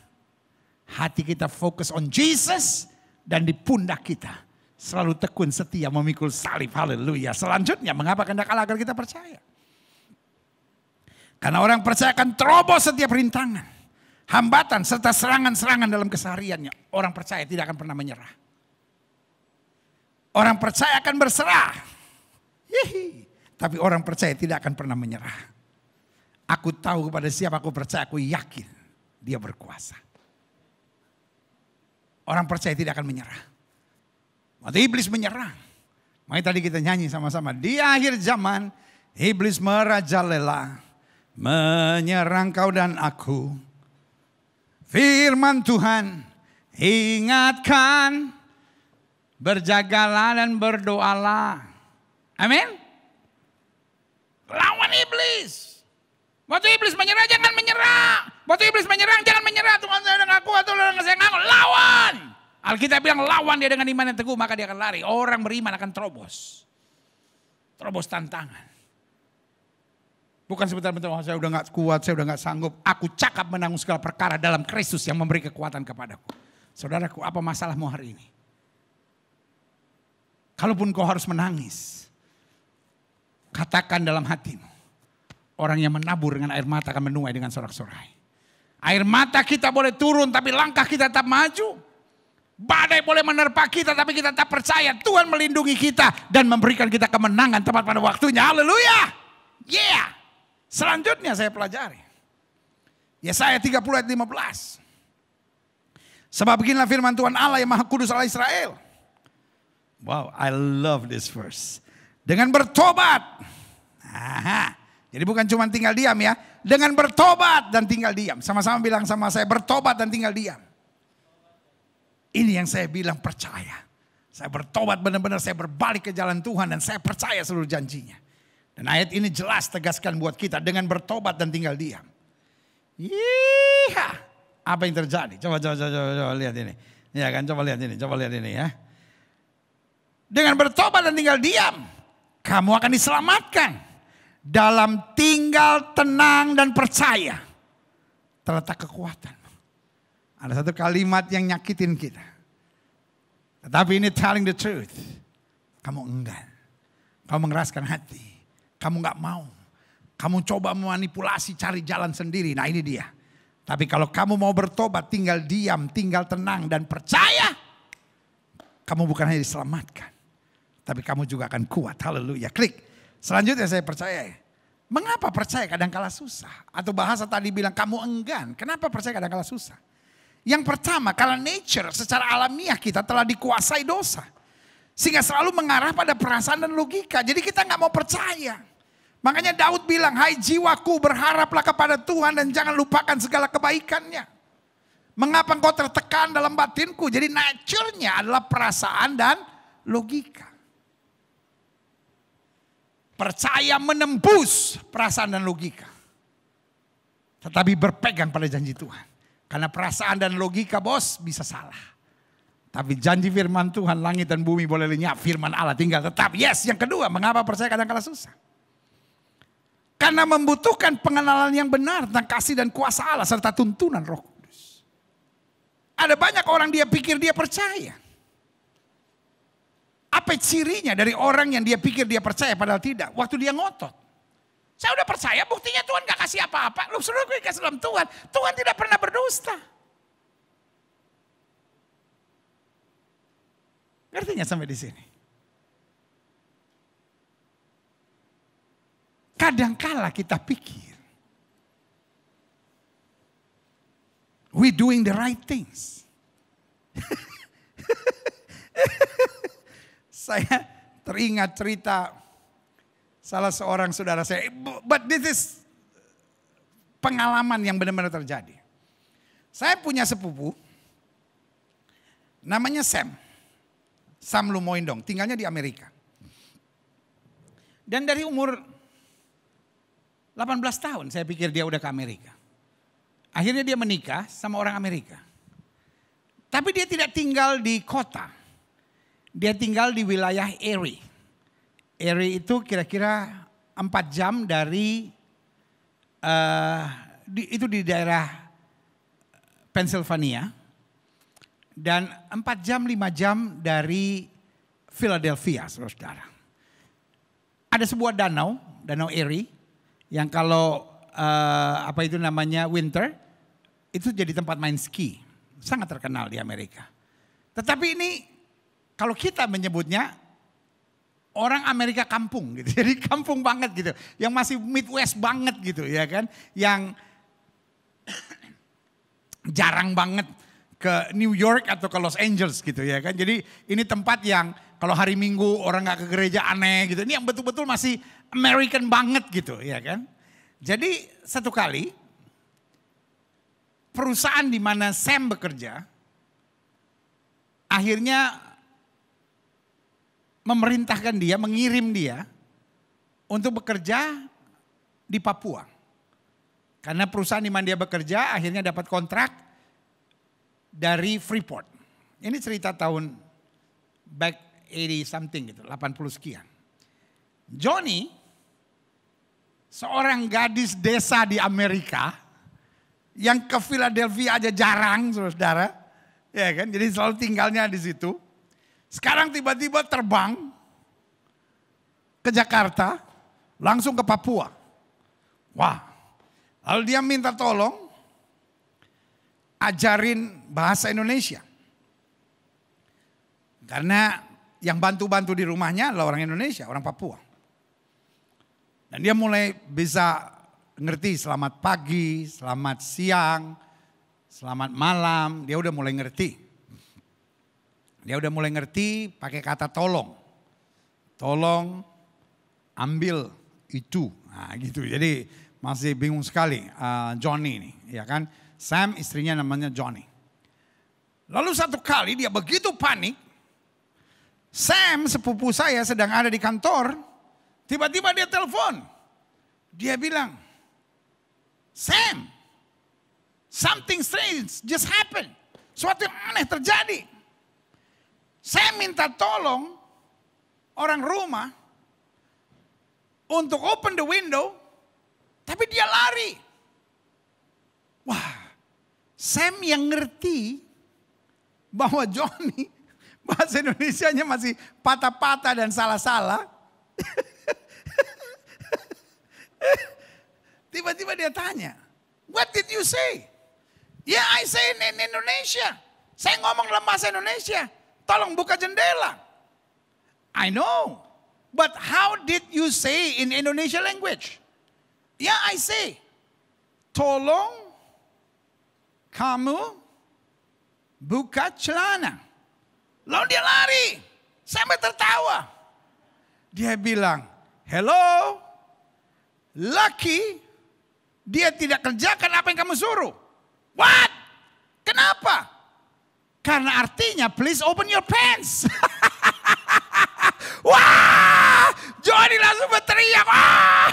Hati kita fokus on Jesus dan di pundak kita selalu tekun setia memikul salib. Haleluya. Selanjutnya mengapa kehendak Allah agar kita percaya? Karena orang percaya akan terobos setiap rintangan, hambatan serta serangan-serangan dalam kesehariannya. Orang percaya tidak akan pernah menyerah. Orang percaya akan berserah. Tapi orang percaya tidak akan pernah menyerah. Aku tahu kepada siapa aku percaya, aku yakin dia berkuasa. Orang percaya tidak akan menyerah. Waktu iblis menyerang. Makanya tadi kita nyanyi sama-sama. Di akhir zaman iblis merajalela, menyerang kau dan aku. Firman Tuhan ingatkan, berjagalah dan berdoalah. Amin. Lawan iblis. Waktu iblis menyerah jangan menyerah. Waktu iblis menyerang jangan menyerah. Tuhan saya dengan aku atau dengan saya ngaku. Lawan. Alkitab bilang lawan dia dengan iman yang teguh maka dia akan lari. Orang beriman akan terobos. Terobos tantangan. Bukan sebentar-bentar, oh, saya udah gak kuat, saya udah gak sanggup. Aku cakap menanggung segala perkara dalam Kristus yang memberi kekuatan kepadaku. Saudaraku, apa masalahmu hari ini? Kalaupun kau harus menangis, katakan dalam hatimu. Orang yang menabur dengan air mata akan menuai dengan sorak-sorai. Air mata kita boleh turun tapi langkah kita tetap maju. Badai boleh menerpa kita tapi kita tetap percaya. Tuhan melindungi kita dan memberikan kita kemenangan tepat pada waktunya. Haleluya. Yeah. Selanjutnya saya pelajari. Yesaya 30 ayat 15. Sebab beginilah firman Tuhan Allah yang Maha Kudus Allah Israel. Wow, I love this verse. Dengan bertobat. Aha. Jadi bukan cuma tinggal diam ya. Dengan bertobat dan tinggal diam. Sama-sama bilang sama saya, bertobat dan tinggal diam. Ini yang saya bilang percaya. Saya bertobat benar-benar, saya berbalik ke jalan Tuhan dan saya percaya seluruh janjinya. Dan ayat ini jelas tegaskan buat kita dengan bertobat dan tinggal diam. Iya. Apa yang terjadi? Coba lihat ini. Ya kan, coba lihat ini ya. Dengan bertobat dan tinggal diam, kamu akan diselamatkan. Dalam tinggal tenang dan percaya terletak kekuatan. Ada satu kalimat yang nyakitin kita. Tetapi ini telling the truth. Kamu enggan. Kamu mengeraskan hati. Kamu gak mau. Kamu coba memanipulasi cari jalan sendiri. Nah ini dia. Tapi kalau kamu mau bertobat tinggal diam, tinggal tenang dan percaya. Kamu bukan hanya diselamatkan. Tapi kamu juga akan kuat. Haleluya. Klik. Selanjutnya saya percaya. Mengapa percaya kadang-kala susah? Atau bahasa tadi bilang kamu enggan. Kenapa percaya kadang-kala susah? Yang pertama, karena nature secara alamiah kita telah dikuasai dosa. Sehingga selalu mengarah pada perasaan dan logika. Jadi kita gak mau percaya. Makanya Daud bilang, hai jiwaku berharaplah kepada Tuhan dan jangan lupakan segala kebaikannya. Mengapa engkau tertekan dalam batinku? Jadi nature-nya adalah perasaan dan logika. Percaya menembus perasaan dan logika. Tetapi berpegang pada janji Tuhan. Karena perasaan dan logika bos bisa salah. Tapi janji firman Tuhan, langit dan bumi boleh lenyap, firman Allah tinggal tetap. Yes, yang kedua, mengapa percaya kadang-kala susah? Karena membutuhkan pengenalan yang benar tentang kasih dan kuasa Allah serta tuntunan Roh Kudus. Ada banyak orang dia pikir dia percaya. Apa cirinya dari orang yang dia pikir dia percaya padahal tidak? Waktu dia ngotot. Saya udah percaya, buktinya Tuhan gak kasih apa-apa. Lu suruh gue kasih dalam Tuhan. Tuhan tidak pernah berdusta. Ngerti gak sampai di sini? Kadangkala kita pikir we doing the right things. Saya teringat cerita salah seorang saudara saya, but this is pengalaman yang benar-benar terjadi. Saya punya sepupu namanya Sam Lumoindong, tinggalnya di Amerika. Dan dari umur 18 tahun saya pikir dia udah ke Amerika. Akhirnya dia menikah sama orang Amerika. Tapi dia tidak tinggal di kota. Dia tinggal di wilayah Erie. Erie itu kira-kira 4 jam dari, itu di daerah Pennsylvania. Dan 4 jam, 5 jam dari Philadelphia, saudara. Ada sebuah danau Erie, yang kalau apa itu namanya winter, itu jadi tempat main ski. Sangat terkenal di Amerika. Tetapi ini kalau kita menyebutnya orang Amerika kampung gitu. Jadi kampung banget gitu. Yang masih Midwest banget gitu ya kan. Yang jarang banget ke New York atau ke Los Angeles gitu ya kan. Jadi ini tempat yang kalau hari Minggu orang gak ke gereja aneh gitu. Ini yang betul-betul masih American banget gitu ya kan. Jadi satu kali perusahaan di mana Sam bekerja akhirnya memerintahkan dia, mengirim dia untuk bekerja di Papua. Karena perusahaan di mana dia bekerja akhirnya dapat kontrak dari Freeport. Ini cerita tahun back 80 something gitu, 80 sekian. Johnny, seorang gadis desa di Amerika yang ke Philadelphia aja jarang, saudara. Ya kan, jadi selalu tinggalnya di situ. Sekarang tiba-tiba terbang ke Jakarta, langsung ke Papua. Wah, lalu dia minta tolong ajarin bahasa Indonesia. Karena yang bantu-bantu di rumahnya adalah orang Indonesia, orang Papua. Dan dia mulai bisa ngerti selamat pagi, selamat siang, selamat malam. Dia udah mulai ngerti. Dia udah mulai ngerti pakai kata tolong. Tolong ambil itu. Nah gitu. Jadi masih bingung sekali Johnny ini. Ya kan. Sam istrinya namanya Johnny. Lalu satu kali dia begitu panik. Sam sepupu saya sedang ada di kantor. Tiba-tiba dia telepon. Dia bilang, Sam, something strange just happened. Suatu yang aneh terjadi. Saya minta tolong orang rumah untuk open the window. Tapi dia lari. Wah, Sam yang ngerti bahwa Johnny bahasa Indonesianya masih patah-patah dan salah-salah. Tiba-tiba dia tanya, what did you say? Yeah, I say in Indonesia. Saya ngomong dalam bahasa Indonesia. Tolong buka jendela. I know. But how did you say in Indonesia language? Yeah, I say. Tolong kamu buka celana. Lalu dia lari. Sampai tertawa. Dia bilang, hello. Lucky dia tidak kerjakan apa yang kamu suruh. What? Kenapa? Karena artinya please open your pants. Wah, Johnny langsung berteriak. Wah.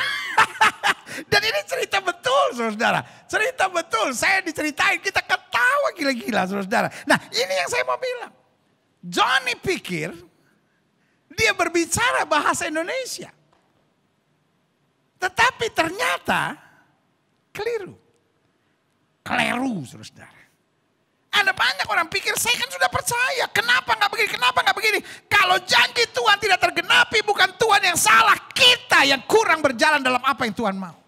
Dan ini cerita betul, saudara. Cerita betul. Saya diceritain, kita ketawa gila-gila, saudara. Nah, ini yang saya mau bilang. Johnny pikir dia berbicara bahasa Indonesia. Tetapi ternyata keliru. Keliru, saudara. Ada banyak orang pikir, saya kan sudah percaya. Kenapa nggak begini? Kenapa nggak begini? Kalau janji Tuhan tidak tergenapi, bukan Tuhan yang salah. Kita yang kurang berjalan dalam apa yang Tuhan mau.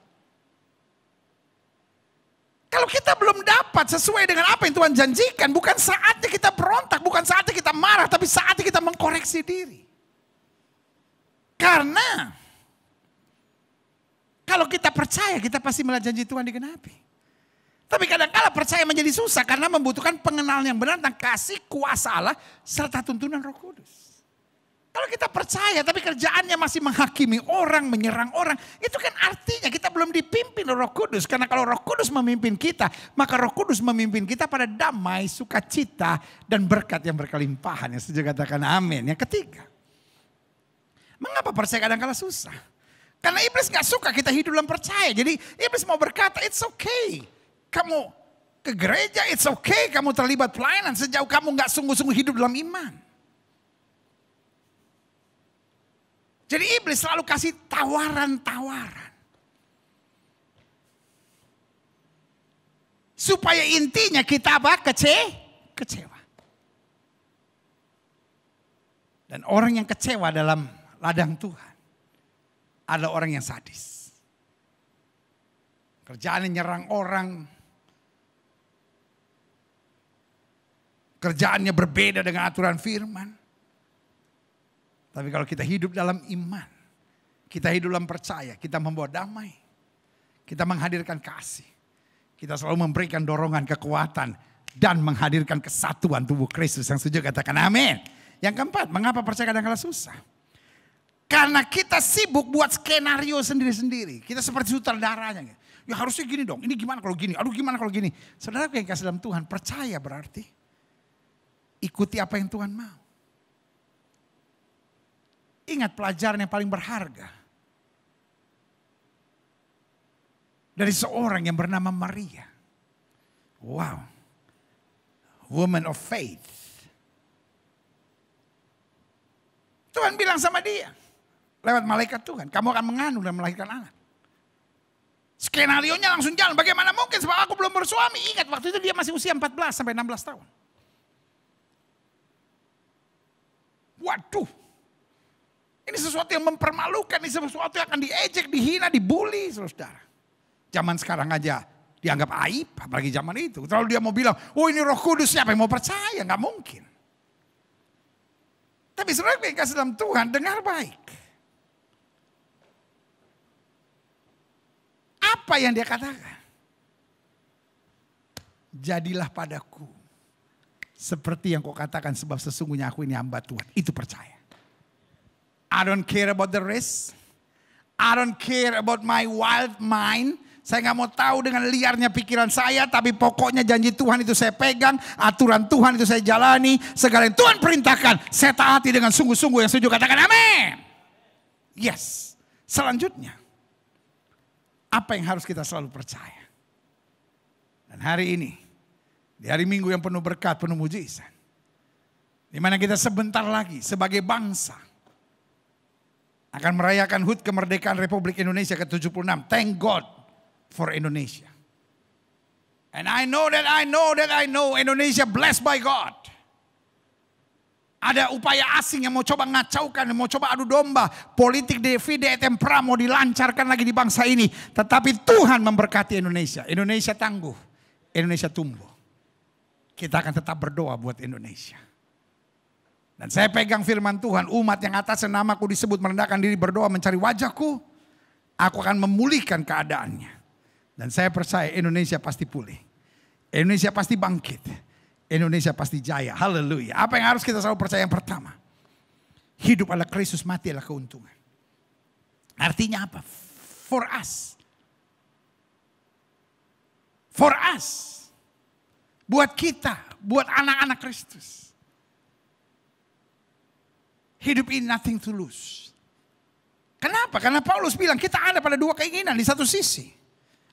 Kalau kita belum dapat sesuai dengan apa yang Tuhan janjikan, bukan saatnya kita berontak, bukan saatnya kita marah, tapi saatnya kita mengkoreksi diri. Karena kalau kita percaya, kita pasti melihat janji Tuhan digenapi. Tapi kadang-kala percaya menjadi susah karena membutuhkan pengenalan yang benar tentang kasih kuasa Allah serta tuntunan Roh Kudus. Kalau kita percaya tapi kerjaannya masih menghakimi orang, menyerang orang, itu kan artinya kita belum dipimpin oleh Roh Kudus. Karena kalau Roh Kudus memimpin kita, maka Roh Kudus memimpin kita pada damai, sukacita, dan berkat yang berkelimpahan. Yang setuju katakan amin. Yang ketiga, mengapa percaya kadang-kala susah? Karena iblis gak suka kita hidup dalam percaya. Jadi iblis mau berkata, it's okay. Kamu ke gereja, it's okay. Kamu terlibat pelayanan sejauh kamu gak sungguh-sungguh hidup dalam iman. Jadi iblis selalu kasih tawaran-tawaran. Supaya intinya kita apa? Kecewa. Dan orang yang kecewa dalam ladang Tuhan adalah orang yang sadis. Kerjaannya nyerang orang. Kerjaannya berbeda dengan aturan firman. Tapi kalau kita hidup dalam iman, kita hidup dalam percaya, kita membawa damai, kita menghadirkan kasih, kita selalu memberikan dorongan kekuatan dan menghadirkan kesatuan tubuh Kristus. Yang setuju katakan amin. Yang keempat, mengapa percaya kadang-kadang susah? Karena kita sibuk buat skenario sendiri-sendiri. Kita seperti sutradaranya. Ya harusnya gini dong, ini gimana kalau gini, aduh gimana kalau gini. Saudara yang kasih dalam Tuhan, percaya berarti ikuti apa yang Tuhan mau. Ingat pelajaran yang paling berharga dari seorang yang bernama Maria. Wow. Woman of faith. Tuhan bilang sama dia lewat malaikat Tuhan, kamu akan mengandung dan melahirkan anak. Skenarionya langsung jalan. Bagaimana mungkin sebab aku belum bersuami. Ingat waktu itu dia masih usia 14 sampai 16 tahun. Waduh. Ini sesuatu yang mempermalukan, ini sesuatu yang akan diejek, dihina, dibully, saudara. Zaman sekarang aja dianggap aib, apalagi zaman itu. Kalau dia mau bilang, oh ini Roh Kudus, siapa yang mau percaya? Nggak mungkin. Tapi saudara yang kasih dalam Tuhan, dengar baik. Apa yang dia katakan? Jadilah padaku seperti yang kau katakan, sebab sesungguhnya aku ini hamba Tuhan. Itu percaya. I don't care about the rest. I don't care about my wild mind. Saya gak mau tahu dengan liarnya pikiran saya. Tapi pokoknya janji Tuhan itu saya pegang. Aturan Tuhan itu saya jalani. Segala yang Tuhan perintahkan, saya taati dengan sungguh-sungguh. Yang setuju katakan amin. Yes. Selanjutnya, apa yang harus kita selalu percaya? Dan hari ini, di hari Minggu yang penuh berkat, penuh mujizat, di mana kita sebentar lagi sebagai bangsa akan merayakan HUT kemerdekaan Republik Indonesia ke-76. Thank God for Indonesia. And I know Indonesia blessed by God. Ada upaya asing yang mau coba ngacaukan, yang mau coba adu domba. Politik divide et impera mau dilancarkan lagi di bangsa ini. Tetapi Tuhan memberkati Indonesia. Indonesia tangguh. Indonesia tumbuh. Kita akan tetap berdoa buat Indonesia. Dan saya pegang firman Tuhan, umat yang atas namaku disebut merendahkan diri, berdoa mencari wajahku, aku akan memulihkan keadaannya. Dan saya percaya Indonesia pasti pulih. Indonesia pasti bangkit. Indonesia pasti jaya. Haleluya. Apa yang harus kita selalu percaya? Yang pertama, hidup adalah Kristus, mati adalah keuntungan. Artinya apa? For us. For us. Buat kita, buat anak-anak Kristus. Hidup ini nothing to lose. Kenapa? Karena Paulus bilang kita ada pada dua keinginan di satu sisi.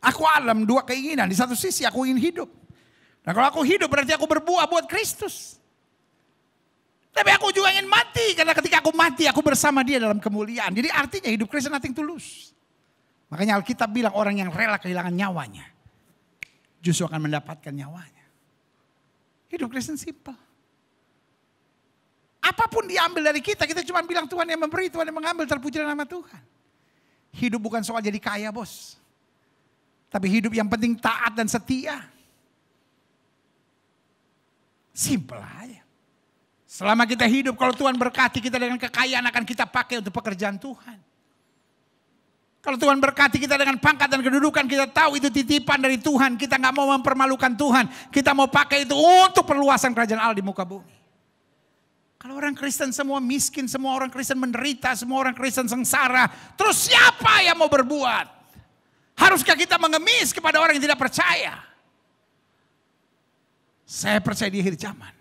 Aku ada dua keinginan, di satu sisi aku ingin hidup. Nah kalau aku hidup berarti aku berbuah buat Kristus. Tapi aku juga ingin mati, karena ketika aku mati aku bersama dia dalam kemuliaan. Jadi artinya hidup Kristen nothing to lose. Makanya Alkitab bilang orang yang rela kehilangan nyawanya justru akan mendapatkan nyawanya. Hidup Kristen simple. Apapun diambil dari kita, kita cuma bilang Tuhan yang memberi, Tuhan yang mengambil, terpujilah nama Tuhan. Hidup bukan soal jadi kaya bos. Tapi hidup yang penting taat dan setia. Simple aja. Selama kita hidup, kalau Tuhan berkati kita dengan kekayaan akan kita pakai untuk pekerjaan Tuhan. Kalau Tuhan berkati kita dengan pangkat dan kedudukan, kita tahu itu titipan dari Tuhan. Kita gak mau mempermalukan Tuhan. Kita mau pakai itu untuk perluasan kerajaan Allah di muka bumi. Kalau orang Kristen semua miskin, semua orang Kristen menderita, semua orang Kristen sengsara. Terus siapa yang mau berbuat? Haruskah kita mengemis kepada orang yang tidak percaya? Saya percaya di akhir zaman.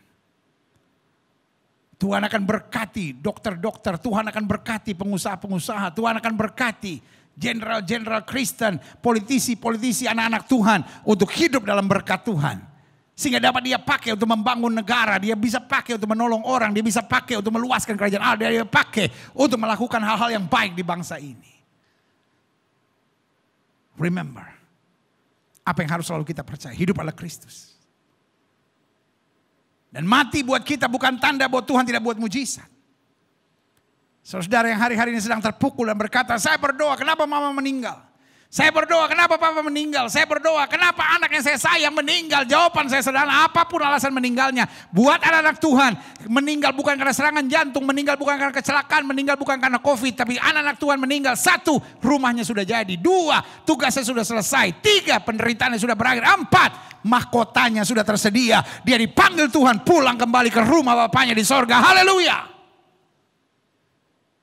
Tuhan akan berkati dokter-dokter, Tuhan akan berkati pengusaha-pengusaha, Tuhan akan berkati jenderal-jenderal Kristen, politisi-politisi, anak-anak Tuhan untuk hidup dalam berkat Tuhan. Sehingga dapat dia pakai untuk membangun negara, dia bisa pakai untuk menolong orang, dia bisa pakai untuk meluaskan kerajaan Allah, dia pakai untuk melakukan hal-hal yang baik di bangsa ini. Remember, apa yang harus selalu kita percaya, hidup adalah Kristus. Dan mati buat kita bukan tanda bahwa Tuhan tidak buat mujizat. Saudara yang hari-hari ini sedang terpukul dan berkata, saya berdoa kenapa mama meninggal? Saya berdoa kenapa papa meninggal? Saya berdoa kenapa anak yang saya sayang meninggal? Jawaban saya sederhana, apapun alasan meninggalnya. Buat anak-anak Tuhan, meninggal bukan karena serangan jantung, meninggal bukan karena kecelakaan, meninggal bukan karena COVID. Tapi anak-anak Tuhan meninggal, 1, rumahnya sudah jadi. 2, tugasnya sudah selesai. 3, penderitaannya sudah berakhir. 4, mahkotanya sudah tersedia. Dia dipanggil Tuhan pulang kembali ke rumah bapaknya di sorga. Haleluya.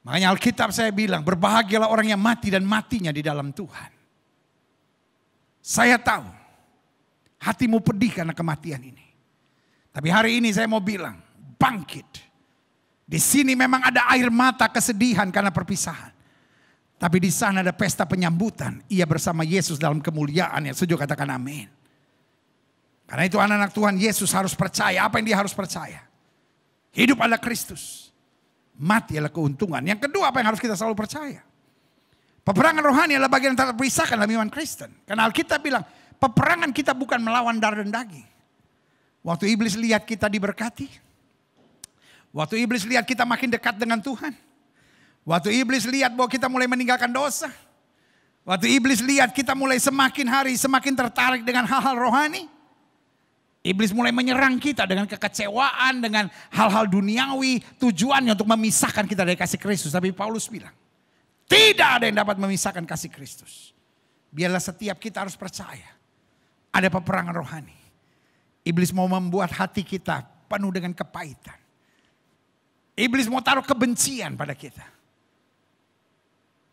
Makanya Alkitab saya bilang, berbahagialah orang yang mati dan matinya di dalam Tuhan. Saya tahu hatimu pedih karena kematian ini. Tapi hari ini saya mau bilang, bangkit. Di sini memang ada air mata kesedihan karena perpisahan. Tapi di sana ada pesta penyambutan. Ia bersama Yesus dalam kemuliaan. Yang setuju katakan amin. Karena itu anak-anak Tuhan, Yesus harus percaya. Apa yang dia harus percaya? Hidup adalah Kristus. Mati adalah keuntungan. Yang kedua, apa yang harus kita selalu percaya? Peperangan rohani adalah bagian yang tak terpisahkan dalam iman Kristen. Karena Alkitab bilang, peperangan kita bukan melawan darah dan daging. Waktu iblis lihat kita diberkati. Waktu iblis lihat kita makin dekat dengan Tuhan. Waktu iblis lihat bahwa kita mulai meninggalkan dosa. Waktu iblis lihat kita mulai semakin hari semakin tertarik dengan hal-hal rohani. Iblis mulai menyerang kita dengan kekecewaan, dengan hal-hal duniawi. Tujuannya untuk memisahkan kita dari kasih Kristus. Tapi Paulus bilang, tidak ada yang dapat memisahkan kasih Kristus. Biarlah setiap kita harus percaya. Ada peperangan rohani. Iblis mau membuat hati kita penuh dengan kepahitan. Iblis mau taruh kebencian pada kita.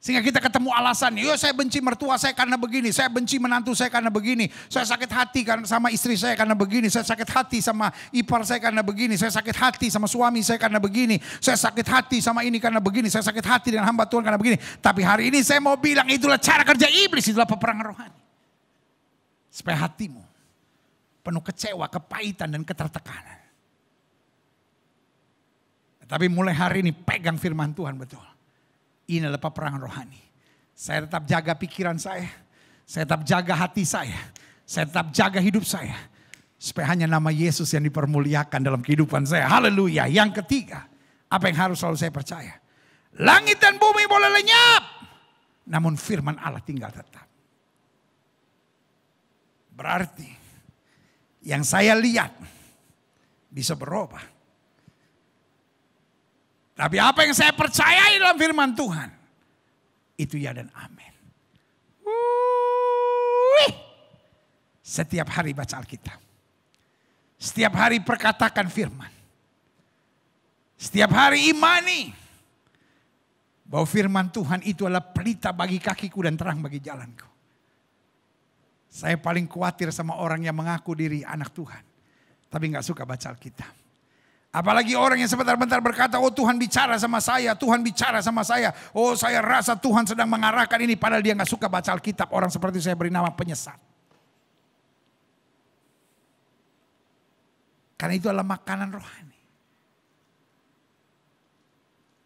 Sehingga kita ketemu alasan, yo saya benci mertua saya karena begini, saya benci menantu saya karena begini, saya sakit hati karena sama istri saya karena begini, saya sakit hati sama ipar saya karena begini, saya sakit hati sama suami saya karena begini, saya sakit hati sama ini karena begini, saya sakit hati dengan hamba Tuhan karena begini. Tapi hari ini saya mau bilang itulah cara kerja iblis, itulah peperangan rohani. Supaya hatimu penuh kecewa, kepahitan dan ketertekanan. Tapi mulai hari ini pegang firman Tuhan betul. Ini adalah peperangan rohani. Saya tetap jaga pikiran saya tetap jaga hati saya tetap jaga hidup saya. Supaya hanya nama Yesus yang dipermuliakan dalam kehidupan saya. Haleluya. Yang ketiga, apa yang harus selalu saya percaya? Langit dan bumi boleh lenyap, namun firman Allah tinggal tetap. Berarti yang saya lihat bisa berubah. Tapi apa yang saya percayai dalam firman Tuhan, itu ya dan amin. Setiap hari baca Alkitab. Setiap hari perkatakan firman. Setiap hari imani bahwa firman Tuhan itu adalah pelita bagi kakiku dan terang bagi jalanku. Saya paling khawatir sama orang yang mengaku diri anak Tuhan. tapi nggak suka baca Alkitab. Apalagi orang yang sebentar-bentar berkata, oh Tuhan bicara sama saya, Tuhan bicara sama saya. Oh saya rasa Tuhan sedang mengarahkan ini, padahal dia nggak suka baca Alkitab. Orang seperti saya beri nama penyesat. Karena itu adalah makanan rohani.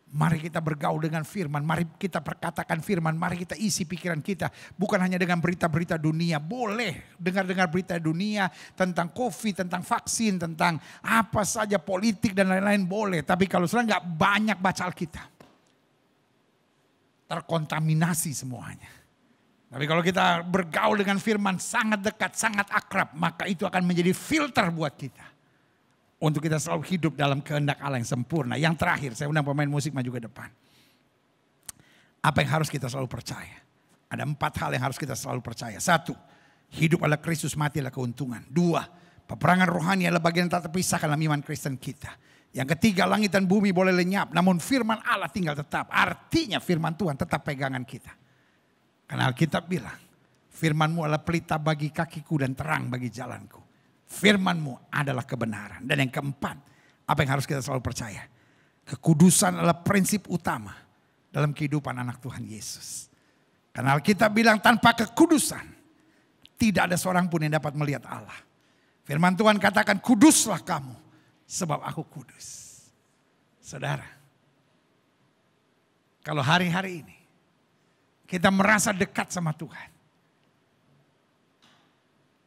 Mari kita bergaul dengan firman, mari kita perkatakan firman, mari kita isi pikiran kita. Bukan hanya dengan berita-berita dunia, boleh dengar-dengar berita dunia tentang COVID, tentang vaksin, tentang apa saja politik dan lain-lain boleh. Tapi kalau sudah nggak banyak baca Alkitab, terkontaminasi semuanya. Tapi kalau kita bergaul dengan firman sangat dekat, sangat akrab, maka itu akan menjadi filter buat kita. Untuk kita selalu hidup dalam kehendak Allah yang sempurna. Yang terakhir, saya undang pemain musik maju ke depan. Apa yang harus kita selalu percaya? Ada 4 hal yang harus kita selalu percaya. 1, hidup adalah Kristus, mati adalah keuntungan. 2, peperangan rohani adalah bagian tak terpisahkan dalam iman Kristen kita. Yang ketiga, langit dan bumi boleh lenyap, namun firman Allah tinggal tetap. Artinya firman Tuhan tetap pegangan kita. Karena Alkitab bilang, firman-Mu adalah pelita bagi kakiku dan terang bagi jalanku. Firman-Mu adalah kebenaran. Dan yang keempat, apa yang harus kita selalu percaya? Kekudusan adalah prinsip utama dalam kehidupan anak Tuhan Yesus. Karena Alkitab bilang tanpa kekudusan, tidak ada seorang pun yang dapat melihat Allah. Firman Tuhan katakan, kuduslah kamu, sebab aku kudus. Saudara, kalau hari-hari ini kita merasa dekat sama Tuhan,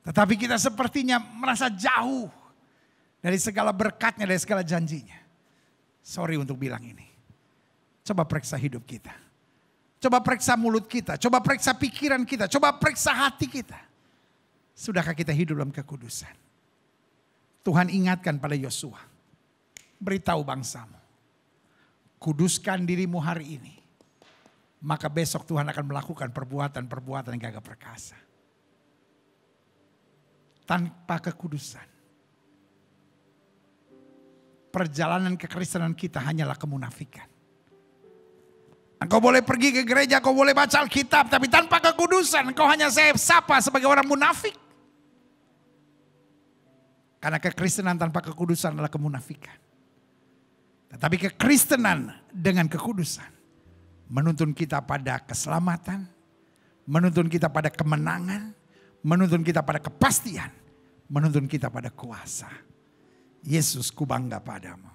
tetapi kita sepertinya merasa jauh dari segala berkatnya, dari segala janjinya. Sorry untuk bilang ini. Coba periksa hidup kita. Coba periksa mulut kita. Coba periksa pikiran kita. Coba periksa hati kita. Sudahkah kita hidup dalam kekudusan? Tuhan ingatkan pada Yosua. Beritahu bangsamu. Kuduskan dirimu hari ini. Maka besok Tuhan akan melakukan perbuatan-perbuatan yang gagah perkasa. Tanpa kekudusan, perjalanan kekristenan kita hanyalah kemunafikan. Engkau boleh pergi ke gereja, engkau boleh baca Alkitab, tapi tanpa kekudusan engkau hanya saya sapa sebagai orang munafik. Karena kekristenan tanpa kekudusan adalah kemunafikan. Tetapi kekristenan dengan kekudusan menuntun kita pada keselamatan, menuntun kita pada kemenangan, menuntun kita pada kepastian, menuntun kita pada kuasa. Yesus, ku bangga padamu.